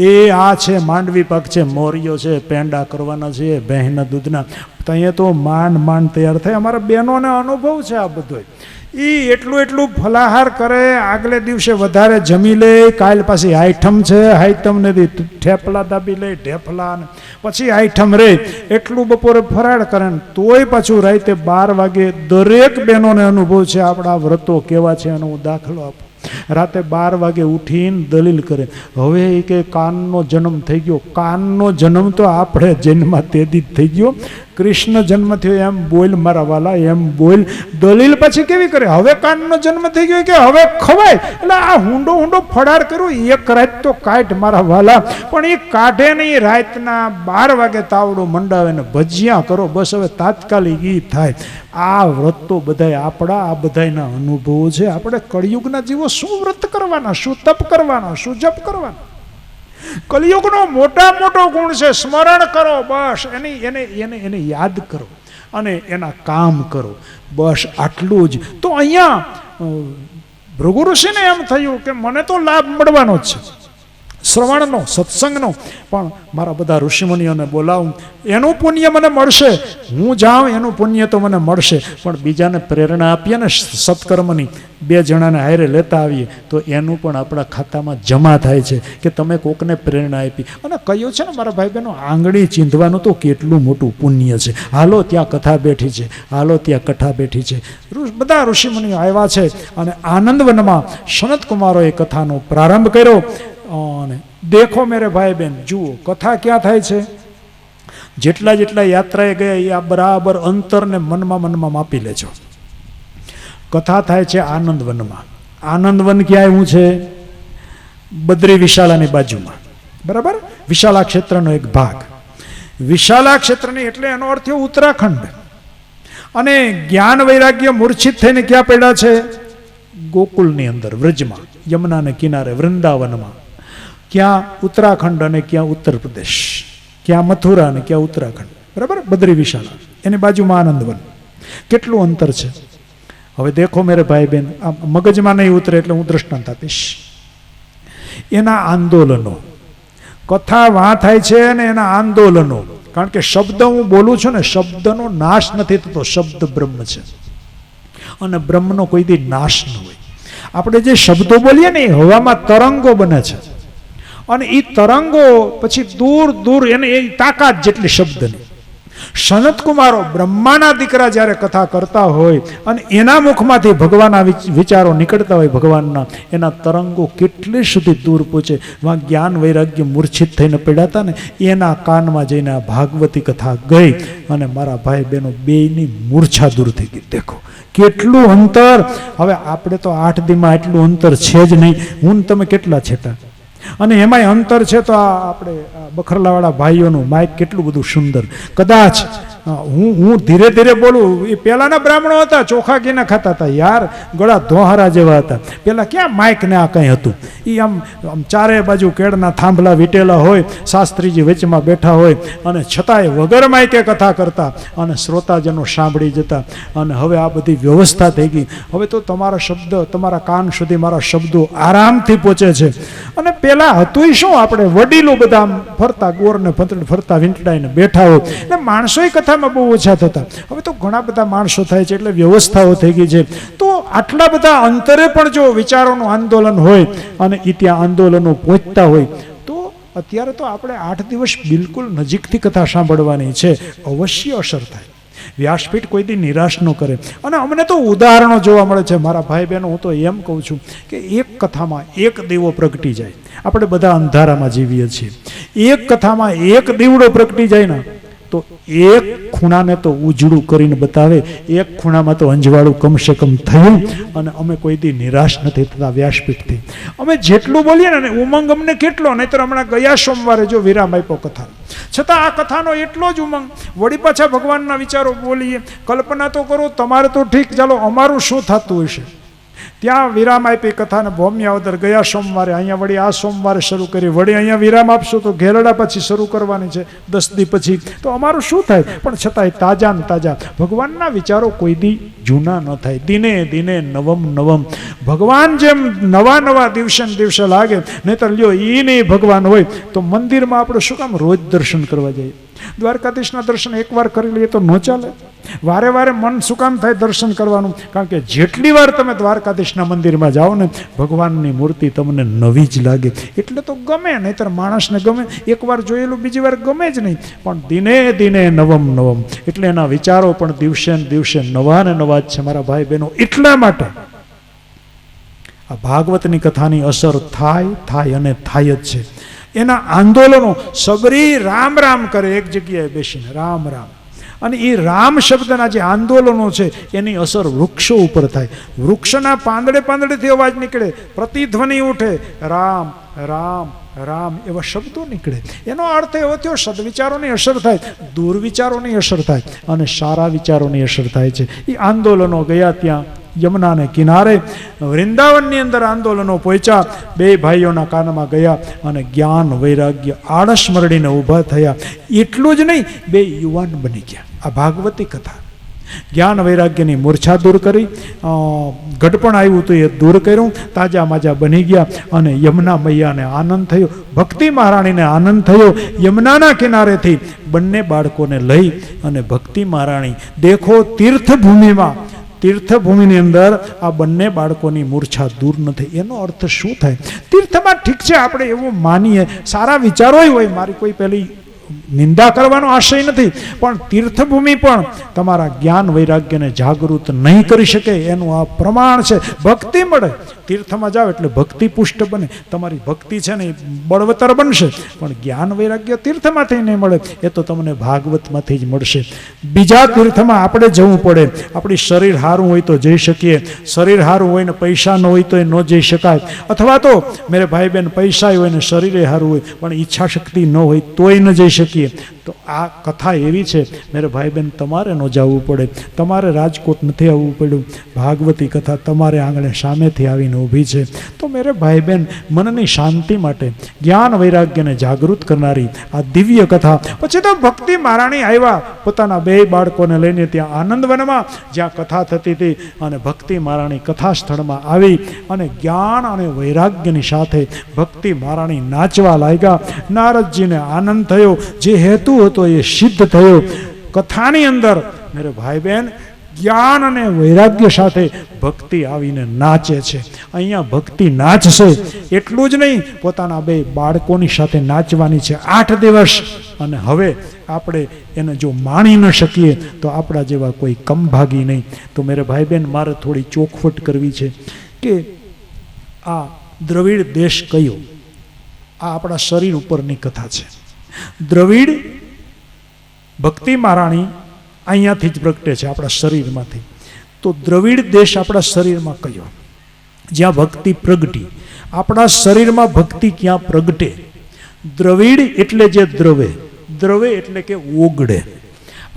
એ આ છે માંડવી પાક છે, મોરિયો છે, પેંડા કરવાના છે, ભેંસના દૂધના. તો અહીંયા તો માંડ તૈયાર થાય. અમારા બહેનોને અનુભવ છે આ બધો. એ એટલું ફલાહાર કરે, આગલે દિવસે વધારે જમી લે, કાલ પાછી આઈટમ છે, આઈટમ નથી ઠેપલા દાબી લે, ઢેફલા, પછી આઈટમ રે, એટલું બપોરે ફરાળ કરે ને તોય પાછું રાતે 12 વાગે. દરેક બહેનોને અનુભવ છે આપણા વ્રતો કેવા છે એનો હું દાખલો આપું. રાતે 12 વાગે ઉઠીને દલીલ કરે, હવે એ કે કાનનો જન્મ થઈ ગયો. કાનનો જન્મ તો આપણે જન્મમાં તેથી જ થઈ ગયો. કૃષ્ણ જન્મ થયો એમ બોલ મારા વાલા, એમ બોલ. દલીલ પછી કેવી કરે, હવે કાનનો જન્મ થઈ ગયો કે હવે ખવાય. એટલે આ ઊંડો ફડાર કર્યો. એક રાત તો કાઢ મારા વાલા, પણ એ કાઢે નહીં. રાતના 12 વાગે તાવડો મંડાવે ને ભજીયા કરો, બસ હવે તાત્કાલિક ઈ થાય. આ વ્રત તો બધા આપણા, આ બધાના અનુભવો છે. આપણે કળિયુગના જીવો શું વ્રત કરવાના, શું તપ કરવાના, શું જપ કરવાના? કલિયુગનો મોટો ગુણ છે સ્મરણ કરો. બસ એને યાદ કરો અને એના કામ કરો, બસ આટલું જ. તો અહીંયા ભૃગુ ઋષિને એમ થયું કે મને તો લાભ મળવાનો જ છે. શ્રવણનો, સત્સંગનો, પણ મારા બધા ઋષિમુનિઓને બોલાવું, એનું પુણ્ય મને મળશે. હું જાઉં એનું પુણ્ય તો મને મળશે, પણ બીજાને પ્રેરણા આપીએ ને સત્કર્મની, 2 જણાને હારે લેતા આવીએ તો એનું પણ આપણા ખાતામાં જમા થાય છે કે તમે કોકને પ્રેરણા આપી. અને કહ્યું છે ને મારા ભાઈ બહેનો, આંગળી ચીંધવાનું તો કેટલું મોટું પુણ્ય છે. હાલો ત્યાં કથા બેઠી છે, હાલો ત્યાં કથા બેઠી છે, બધા ઋષિમુનિઓ આવ્યા છે. અને આનંદવનમાં સનત કુમારોએ કથાનો પ્રારંભ કર્યો. અને દેખો મેરે ભાઈ બહેન, જુઓ કથા ક્યાં થાય છે. જેટલા જેટલા યાત્રાએ ગયા એ આ બરાબર અંતરને મનમાં માપી લેજો. કથા થાય છે આનંદવનમાં. આનંદવન ક્યાં આવ્યું છે? બદ્રી વિશાલાની બાજુમાં, બરાબર. વિશાલા ક્ષેત્રનો એક ભાગ. વિશાલા ક્ષેત્રની એટલે એનો અર્થ થયો ઉત્તરાખંડ. અને જ્ઞાન વૈરાગ્ય મૂર્છિત થઈને ક્યાં પડ્યા છે? ગોકુલની અંદર, વ્રજમાં, યમુનાને કિનારે, વૃંદાવનમાં. ક્યાં? ઉત્તરાખંડ અને ક્યાં ઉત્તર પ્રદેશ, ક્યાં મથુરા અને ક્યાં ઉત્તરાખંડ, બરાબર. બદ્રી વિશાલા, એની બાજુમાં આનંદવન. કેટલું અંતર છે? હવે દેખો મેરે ભાઈ બહેન, આ મગજમાં નહીં ઉતરે એટલે હું દ્રષ્ટાંત આપીશ. એના આંદોલનો, કથા વાં થાય છે ને એના આંદોલનો. કારણ કે શબ્દ હું બોલું છું ને, શબ્દનો નાશ નથી થતો. શબ્દ બ્રહ્મ છે અને બ્રહ્મનો કોઈ દી નાશ ન હોય. આપણે જે શબ્દો બોલીએ ને એ હવામાં તરંગો બને છે, અને એ તરંગો પછી દૂર દૂર, એને એ તાકાત જેટલી શબ્દની. સનત કુમારો બ્રહ્માના દીકરા જ્યારે કથા કરતા હોય અને એના મુખમાંથી ભગવાનના વિચારો નીકળતા હોય, ભગવાનના, એના તરંગો કેટલે સુધી દૂર પહોંચે. વાં જ્ઞાન વૈરાગ્ય મૂર્છિત થઈને પડ્યા હતા ને, એના કાનમાં જઈને આ ભાગવતી કથા ગઈ અને મારા ભાઈ બહેનો બેયની મૂર્છા દૂર થઈ ગઈ. દેખો કેટલું અંતર. હવે આપણે તો 8 દીમાં એટલું અંતર છે જ નહીં. હું તમે કેટલા છેટા, અને એમાંય અંતર છે તો આ આપણે બખરલાવાળા ભાઈઓનું માઇક કેટલું બધું સુંદર. કદાચ હું ધીરે ધીરે બોલું. એ પહેલાના બ્રાહ્મણો હતા, ચોખા ઘીના ખાતા હતા યાર, ગળા ધોહારા જેવા હતા. પેલા ક્યાં માઇક ને આ કંઈ હતું. એ આમ ચારે બાજુ કેળના થાંભલા વીટેલા હોય, શાસ્ત્રીજી વચમાં બેઠા હોય, અને છતાંય વગર માઇકે કથા કરતા અને શ્રોતાજનો સાંભળી જતા. અને હવે આ બધી વ્યવસ્થા થઈ ગઈ. હવે તો તમારા શબ્દ, તમારા કાન સુધી મારા શબ્દો આરામથી પહોંચે છે. અને પેલા હતું શું, આપણે વડીલો બધા ફરતા, ગોરને ફરતા વીંટડાઈને બેઠા હોય, એટલે માણસોય કથામાં બહુ ઓછા થતા. હવે તો ઘણા બધા માણસો થાય છે, એટલે વ્યવસ્થાઓ થઈ ગઈ છે. તો આટલા બધા અંતરે પણ જો વિચારોનું આંદોલન હોય અને એ ત્યાં આંદોલનો પહોંચતા હોય, તો અત્યારે તો આપણે 8 દિવસ બિલકુલ નજીકથી કથા સાંભળવાની છે. અવશ્ય અસર થાય. વ્યાસપીઠ કોઈ દી નિરાશ ન કરે. અને અમને તો ઉદાહરણો જોવા મળે છે મારા ભાઈ બહેનો. હું તો એમ કહું છું કે એક કથામાં એક દીવો પ્રગટી જાય. આપણે બધા અંધારામાં જીવીએ છીએ. એક કથામાં એક દીવડો પ્રગટી જાય ને, તો એક ખૂણાને તો ઉજળું કરીને બતાવે. એક ખૂણામાં તો અંજવાળું કમસે કમ થયું. અને અમે કોઈ દી નિરાશ નથી થતા વ્યાસપીઠથી. અમે જેટલું બોલીએ ને ઉમંગ અમને કેટલો. નહીતર હમણાં ગયા સોમવારે જો વિરામ આપ્યો કથા, છતાં આ કથાનો એટલો જ ઉમંગ. વળી પાછા ભગવાનના વિચારો બોલીએ. કલ્પના તો કરો, તમારે તો ઠીક, ચાલો અમારું શું થતું હશે. ત્યાં વિરામ આપી કથાને ભૌમ્યાવદર ગયા સોમવારે, અહીંયા વળી આ સોમવારે શરૂ કરી, વળી અહીંયા વિરામ આપશું તો ઘેરડા પછી શરૂ કરવાની છે 10 દી પછી. તો અમારું શું થાય? પણ છતાંય તાજા ને તાજા ભગવાનના વિચારો કોઈ દી જૂના ન થાય. દિને દિને નવમ નવમ. ભગવાન જેમ નવા નવા દિવસે ને દિવસે લાગે. નહીતર લ્યો એ નહીં ભગવાન હોય તો મંદિરમાં આપણે શું કામ રોજ દર્શન કરવા જઈએ? દ્વારકાધીશના દર્શન એકવાર કરી લઈએ તો ન ચાલે? વારે વારે મન શું કામ થાય દર્શન કરવાનું? કારણ કે જેટલી વાર તમે દ્વારકાધીશના મંદિરમાં જાઓ ને, ભગવાનની મૂર્તિ તમને નવી જ લાગે. એટલે તો ગમે, નહીતર માણસને ગમે. એકવાર જોયેલું બીજી વાર ગમે જ નહીં. પણ દિને દિને નવમ નવમ, એટલે એના વિચારો પણ દિવસે ને દિવસે નવા ને નવા જ છે મારા ભાઈ બહેનો. એટલા માટે આ ભાગવતની કથાની અસર થાય અને થાય જ છે. એના આંદોલનો સબરી રામ રામ કરે એક જગ્યાએ બેસીને, રામ રામ. અને એ રામ શબ્દના જે આંદોલનો છે એની અસર વૃક્ષો ઉપર થાય. વૃક્ષના પાંદડેથી અવાજ નીકળે, પ્રતિધ્વનિ ઉઠે, રામ રામ રામ એવા શબ્દો નીકળે. એનો અર્થ એવો થયો સદવિચારોની અસર થાય, દુર્વિચારોની અસર થાય અને સારા વિચારોની અસર થાય છે. એ આંદોલનો ગયા ત્યાં યમુનાને કિનારે, વૃંદાવનની અંદર આંદોલનો પહોંચ્યા. 2 ભાઈઓના કાનમાં ગયા અને જ્ઞાન વૈરાગ્ય આળસ મરડીને ઊભા થયા. એટલું જ નહીં, 2 યુવાન બની ગયા. આ ભાગવતી કથા જ્ઞાન વૈરાગ્યની મૂર્છા દૂર કરી, ગઢપણ આવ્યું તો એ દૂર કર્યું, તાજા માજા બની ગયા અને યમુના મૈયાને આનંદ થયો, ભક્તિ મહારાણીને આનંદ થયો. યમુનાના કિનારેથી બંને બાળકોને લઈ અને ભક્તિ મહારાણી દેખો તીર્થભૂમિમાં, તીર્થભૂમિની અંદર આ બંને બાળકોની મૂર્છા દૂર નથી. એનો અર્થ શું થાય? તીર્થમાં ઠીક છે આપણે એવું માનીએ, સારા વિચારો હોય, મારી કોઈ પેલી નિંદા કરવાનો આશય નથી, પણ તીર્થભૂમિ પણ તમારા જ્ઞાન વૈરાગ્યને જાગૃત નહીં કરી શકે એનું આ પ્રમાણ છે. ભક્તિ મળે, તીર્થમાં જાઓ એટલે ભક્તિ પુષ્ટ બને, તમારી ભક્તિ છે ને એ બળવતર બનશે, પણ જ્ઞાન વૈરાગ્ય તીર્થમાંથી નહીં મળે, એ તો તમને ભાગવતમાંથી જ મળશે. બીજા તીર્થમાં આપણે જવું પડે. આપણી શરીર સારું હોય તો જઈ શકીએ, શરીર સારું હોય ને પૈસા ન હોય તો એ ન જઈ શકાય, અથવા તો મેરે ભાઈ બહેન પૈસા હોય ને શરીરે સારું હોય પણ ઈચ્છા શક્તિ ન હોય તોય ન જઈ શકીએ. તો આ કથા એવી છે, મેરે ભાઈ બહેન તમારે ન જવું પડે, તમારે રાજકોટ નથી આવવું પડ્યું, ભાગવતી કથા તમારે આંગણે સામેથી આવીને ઊભી છે. તો મેરે ભાઈ બહેન મનની શાંતિ માટે જ્ઞાન વૈરાગ્યને જાગૃત કરનારી આ દિવ્ય કથા. પછી તો ભક્તિ મહારાણી આવ્યા પોતાના બે બાળકોને લઈને ત્યાં આનંદવનમાં જ્યાં કથા થતી હતી, અને ભક્તિ મહારાણી કથા સ્થળમાં આવી અને જ્ઞાન અને વૈરાગ્યની સાથે ભક્તિ મહારાણી નાચવા લાગ્યા. નારદજીને આનંદ થયો, જે હેતુ હતો એ સિદ્ધ થયો. કથાની અંદર મેરે ભાઈ બહેન જ્ઞાન અને વૈરાગ્ય સાથે ભક્તિ આવીને નાચે છે. અહીંયા ભક્તિ નાચશે એટલું જ નહીં, પોતાના બે બાળકોની સાથે નાચવાની છે 8 દિવસ. અને હવે આપણે એને જો માણી ન શકીએ તો આપણા જેવા કોઈ કમભાગી નહીં. તો મેરે ભાઈ બહેન મારે થોડી ચોખવટ કરવી છે કે આ દ્રવિડ દેશ કયો? આ આપણા શરીર ઉપરની કથા છે. દ્રવિડ ભક્તિ મહારાણી અહીંયાથી જ પ્રગટે છે, આપણા શરીરમાંથી. તો દ્રવિડ દેશ આપણા શરીરમાં કયો? જ્યાં ભક્તિ પ્રગટી. આપણા શરીરમાં ભક્તિ ક્યાં પ્રગટે? દ્રવિડ એટલે જે દ્રવે, દ્રવે એટલે કે ઓગળે.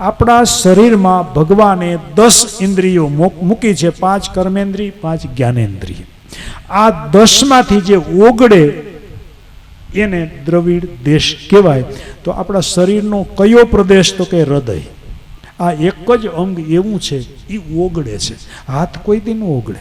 આપણા શરીરમાં ભગવાને 10 ઇન્દ્રિયો મૂકી છે, 5 કર્મેન્દ્રિય, 5 જ્ઞાનેન્દ્રિય. આ 10 માંથી જે ઓગળે એને દ્રવિડ દેશ કહેવાય. તો આપણા શરીરનો કયો પ્રદેશ? તો કે હૃદય. આ એક જ અંગ એવું છે એ ઓગળે છે. હાથ કોઈ દી ન ઓગળે,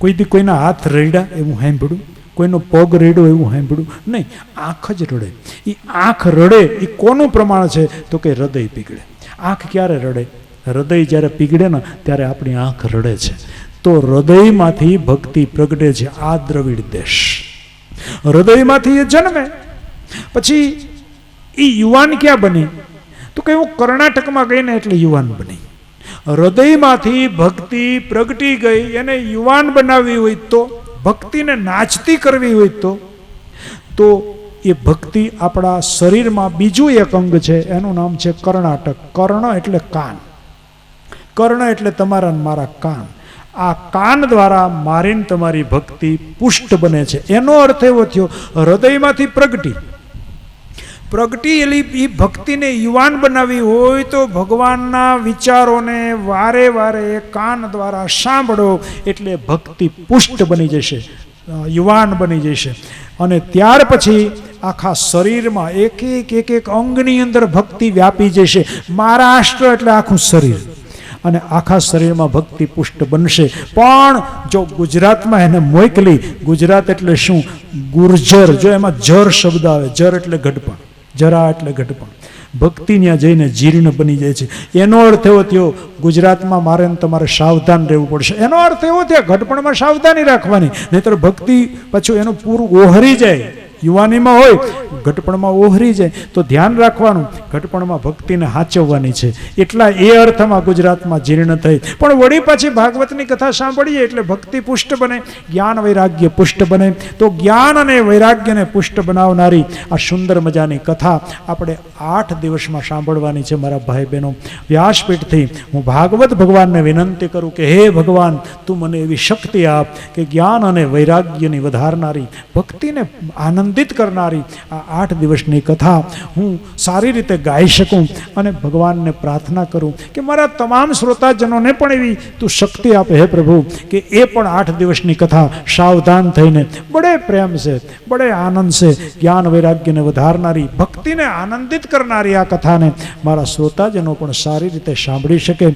કોઈ દી કોઈના હાથ રડ્યા એવું સાંભળ્યું, કોઈનો પગ રેડ્યો એવું સાંભળ્યું નહીં. આંખ જ રડે. એ આંખ રડે એ કોનું પ્રમાણ છે? તો કે હૃદય પીગળે. આંખ ક્યારે રડે? હૃદય જ્યારે પીગળે ને ત્યારે આપણી આંખ રડે છે. તો હૃદયમાંથી ભક્તિ પ્રગટે છે. આ દ્રવિડ દેશ હૃદયમાંથી એ જન્મે. પછી એ યુવાન ક્યાં બની? તો કે હું કર્ણાટકમાં ગઈ ને એટલે યુવાન બની. હૃદયમાંથી ભક્તિ પ્રગટી ગઈ, એને યુવાન બનાવવી હોય તો, ભક્તિને નાચતી કરવી હોય તો એ ભક્તિ આપણા શરીરમાં બીજું એક અંગ છે, એનું નામ છે કર્ણાટક. કર્ણ એટલે કાન, કર્ણ એટલે તમારા મારા કાન. આ કાન દ્વારા મારીને તમારી ભક્તિ પુષ્ટ બને છે. એનો અર્થ એવો થયો હૃદયમાંથી પ્રગટી એલી એ ભક્તિને યુવાન બનાવી હોય તો ભગવાનના વિચારોને વારે વારે કાન દ્વારા સાંભળો એટલે ભક્તિ પુષ્ટ બની જશે, યુવાન બની જશે. અને ત્યાર પછી આખા શરીરમાં એક એક અંગની અંદર ભક્તિ વ્યાપી જશે. મહારાષ્ટ્ર એટલે આખું શરીર, અને આખા શરીરમાં ભક્તિ પુષ્ટ બનશે. પણ જો ગુજરાતમાં એને મોકલી, ગુજરાત એટલે શું? ગુર્જર. જો એમાં જર શબ્દ આવે, જર એટલે ગઢપણ, જરા એટલે ગઢપણ. ભક્તિ ત્યાં જઈને જીર્ણ બની જાય છે. એનો અર્થ એવો થયો ગુજરાતમાં મારે તમારે સાવધાન રહેવું પડશે. એનો અર્થ એવો થયો ગઢપણમાં સાવધાની રાખવાની, નહીતર ભક્તિ પાછું એનું પૂરું ઓહરી જાય. યુવાનીમાં હોય ઘટપણમાં ઓહરી જાય તો ધ્યાન રાખવાનું, ઘટપણમાં ભક્તિને હાચવવાની છે. એટલા એ અર્થમાં ગુજરાતમાં જીર્ણ થઈ. પણ વળી પાછી ભાગવતની કથા સાંભળીએ એટલે ભક્તિ પુષ્ટ બને, જ્ઞાન વૈરાગ્ય પુષ્ટ બને. તો જ્ઞાન અને વૈરાગ્યને પુષ્ટ બનાવનારી આ સુંદર મજાની કથા આપણે 8 દિવસમાં સાંભળવાની છે. મારા ભાઈ બહેનો, વ્યાસપીઠથી હું ભાગવત ભગવાનને વિનંતી કરું કે હે ભગવાન, તું મને એવી શક્તિ આપ કે જ્ઞાન અને વૈરાગ્યની વધારનારી ભક્તિને આનંદ આનંદિત કરનારી આ 8 દિવસની કથા હું સારી રીતે ગાઈ શકું અને ભગવાનને પ્રાર્થના કરું કે મારા તમામ શ્રોતાજનોને પણ એવી તું શક્તિ આપે હે પ્રભુ કે એ પણ 8 દિવસની કથા સાવધાન થઈને બડે પ્રેમ છે, બડે આનંદ છે, જ્ઞાન વૈરાગ્યને વધારનારી, ભક્તિને આનંદિત કરનારી આ કથાને મારા શ્રોતાજનો પણ સારી રીતે સાંભળી શકે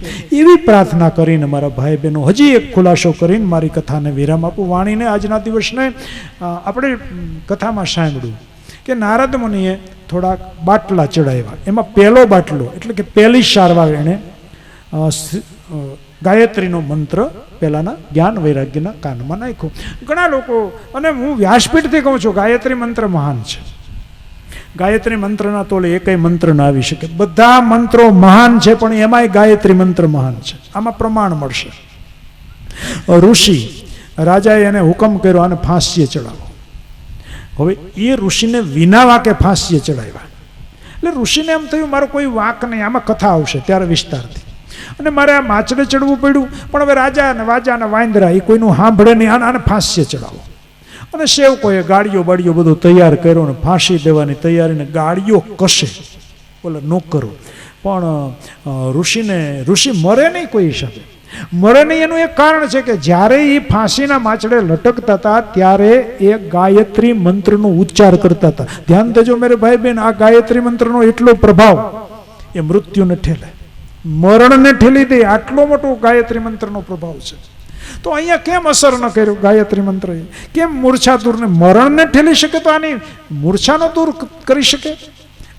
એવી પ્રાર્થના કરીને મારા ભાઈ બહેનો હજી એક ખુલાસો કરીને મારી કથાને વિરામ આપું. વાણીને આજના દિવસને આપણે કથામાં સાંભળ્યું કે નારદ મુનિએ થોડાક બાટલા ચડાવ્યા. એમાં પહેલો બાટલો એટલે કે પહેલી સારવાર એણે ગાયત્રીનો મંત્ર પહેલાના જ્ઞાન વૈરાગ્યના કાનમાં નાખ્યો. ઘણા લોકો, અને હું વ્યાસપીઠથી કહું છું, ગાયત્રી મંત્ર મહાન છે. ગાયત્રી મંત્રના તોલે એકેય મંત્ર ના આવી શકે. બધા મંત્રો મહાન છે, પણ એમાંય ગાયત્રી મંત્ર મહાન છે. આમાં પ્રમાણ મળશે. ઋષિ રાજાએ એને હુકમ કર્યો અને ફાંસીએ ચડાવો. હવે એ ઋષિને વિના વાકે ફાંસીએ ચડાવ્યા. એટલે ઋષિને એમ થયું મારો કોઈ વાંક નહીં, આમાં કથા આવશે ત્યારે વિસ્તારથી, અને મારે આ માચડે ચડવું પડ્યું. પણ હવે રાજા અને વાજા અને વાંદરા એ કોઈનું સાંભળે નહીં, આને ફાંસીએ ચડાવો. અને સેવકોએ ગાડીઓ બાડીઓ બધું તૈયાર કર્યો ને ફાંસી દેવાની તૈયારીને ગાડીઓ કશે બોલે નોકરો. પણ ઋષિ મરે નહીં કોઈ હિસાબે. મરે નહીં એનું એક કારણ છે કે જ્યારે એ ફાંસીના માચડે લટકતા હતા ત્યારે એ ગાયત્રી મંત્રનો ઉચ્ચાર કરતા હતા. ધ્યાન દેજો મેરે ભાઈ બહેન, આ ગાયત્રી મંત્રનો એટલો પ્રભાવ એ મૃત્યુને ઠેલે, મરણને ઠેલી દે, આટલો મોટો ગાયત્રી મંત્રનો પ્રભાવ છે. તો અહીંયા કેમ અસર ન કર્યો ગાયત્રી મંત્રએ? કેમ મૂર્છા દૂરને, મરણને ઠેલી શકે તો આની મૂર્છાનો દૂર કરી શકે?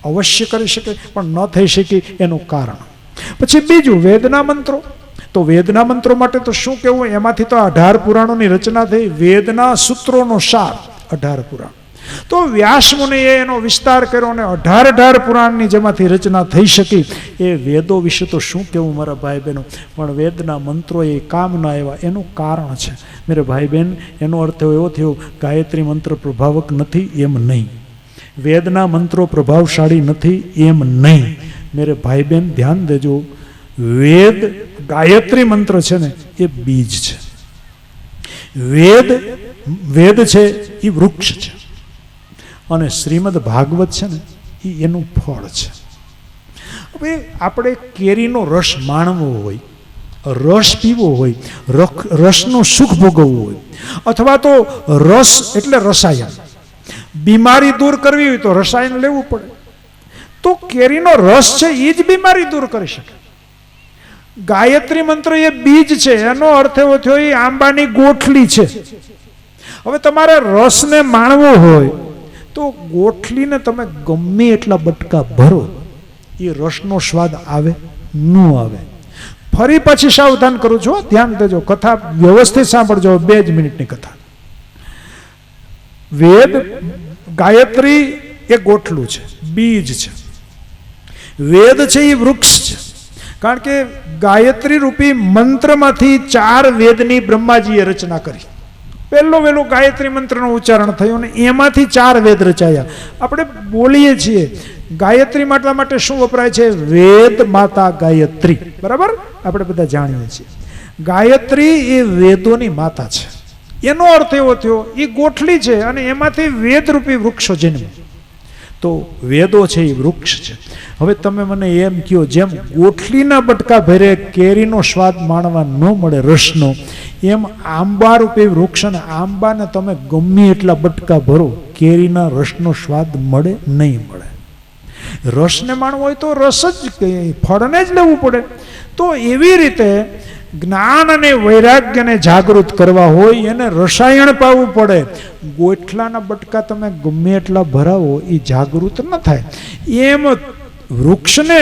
અવશ્ય કરી શકે, પણ ન થઈ શકી એનું કારણ. પછી બીજું વેદના મંત્રો. તો વેદના મંત્રો માટે તો શું કહેવું, એમાંથી તો 18 પુરાણોની રચના થઈ. વેદના સૂત્રોનો સાર 18 પુરાણ. તો વ્યાસ મુનિએ એનો વિસ્તાર કર્યો અને 18 પુરાણની જેમાંથી રચના થઈ શકી. એ વેદો વિશે તો શું કહેવું મારા ભાઈ બહેનો, પણ વેદના મંત્રો એ કામ ના આવ્યા એનું કારણ છે મેરે ભાઈ બહેન. એનો અર્થ એવો થયો ગાયત્રી મંત્ર પ્રભાવક નથી એમ નહીં, વેદના મંત્રો પ્રભાવશાળી નથી એમ નહીં. મેરે ભાઈ બહેન ધ્યાન દેજો, ગાયત્રી મંત્ર છે ને એ બીજ છે. વેદ છે એ વૃક્ષ છે, અને શ્રીમદ ભાગવત છે ને એ એનું ફળ છે. હવે આપણે કેરીનો રસ માણવો હોય, રસ પીવો હોય, રસનું સુખ ભોગવવું હોય, અથવા તો રસ એટલે રસાયણ, બીમારી દૂર કરવી હોય તો રસાયણ લેવું પડે. તો કેરીનો રસ છે એ જ બીમારી દૂર કરી શકે. ગાયત્રી મંત્ર એ બીજ છે, એનો અર્થ એવો થયો એ આંબાની ગોઠલી છે. હવે તમારે રસને માણવો હોય તો ગોઠલીને તમે ગમે એટલા બટકા ભરો, એ રસનો સ્વાદ આવે ન આવે. ફરી પછી સાવધાન કરું છું, ધ્યાન દેજો, કથા વ્યવસ્થિત સાંભળજો. 2 જ મિનિટની કથા. ગાયત્રી એ ગોઠલું છે, બીજ છે. વેદ છે એ વૃક્ષ છે. કારણ કે ગાયત્રી રૂપી મંત્રમાંથી 4 વેદની બ્રહ્માજીએ રચના કરી. વહેલું ગાયત્રી મંત્રનું ઉચ્ચારણ થયું અને એમાંથી 4 વેદ રચાયા. આપણે બોલીએ છીએ ગાયત્રી માટે શું વપરાય છે? વેદ માતા ગાયત્રી, બરાબર? આપણે બધા જાણીએ છીએ ગાયત્રી એ વેદોની માતા છે. એનો અર્થ એવો થયો એ ગોઠલી છે અને એમાંથી વેદરૂપી વૃક્ષો જન્મે. તો વેદો છે એ વૃક્ષ છે. હવે તમે મને એમ કહો, જેમ ગોઠલીના બટકા ભરે કેરીનો સ્વાદ માણવા ન મળે રસનો, એમ આંબા રૂપી વૃક્ષ અને આંબાને તમે ગમે એટલા બટકા ભરો, કેરીના રસનો સ્વાદ મળે નહીં મળે. રસને માણવો હોય તો રસ જ, ફળને જ લેવું પડે. તો એવી રીતે જ્ઞાન અને વૈરાગ્યને જાગૃત કરવા હોય એને રસાયણ પાવું પડે. ગોઠલાના બટકા તમે ગમે એટલા ભરાવો એ જાગૃત ન થાય. એમ વૃક્ષને,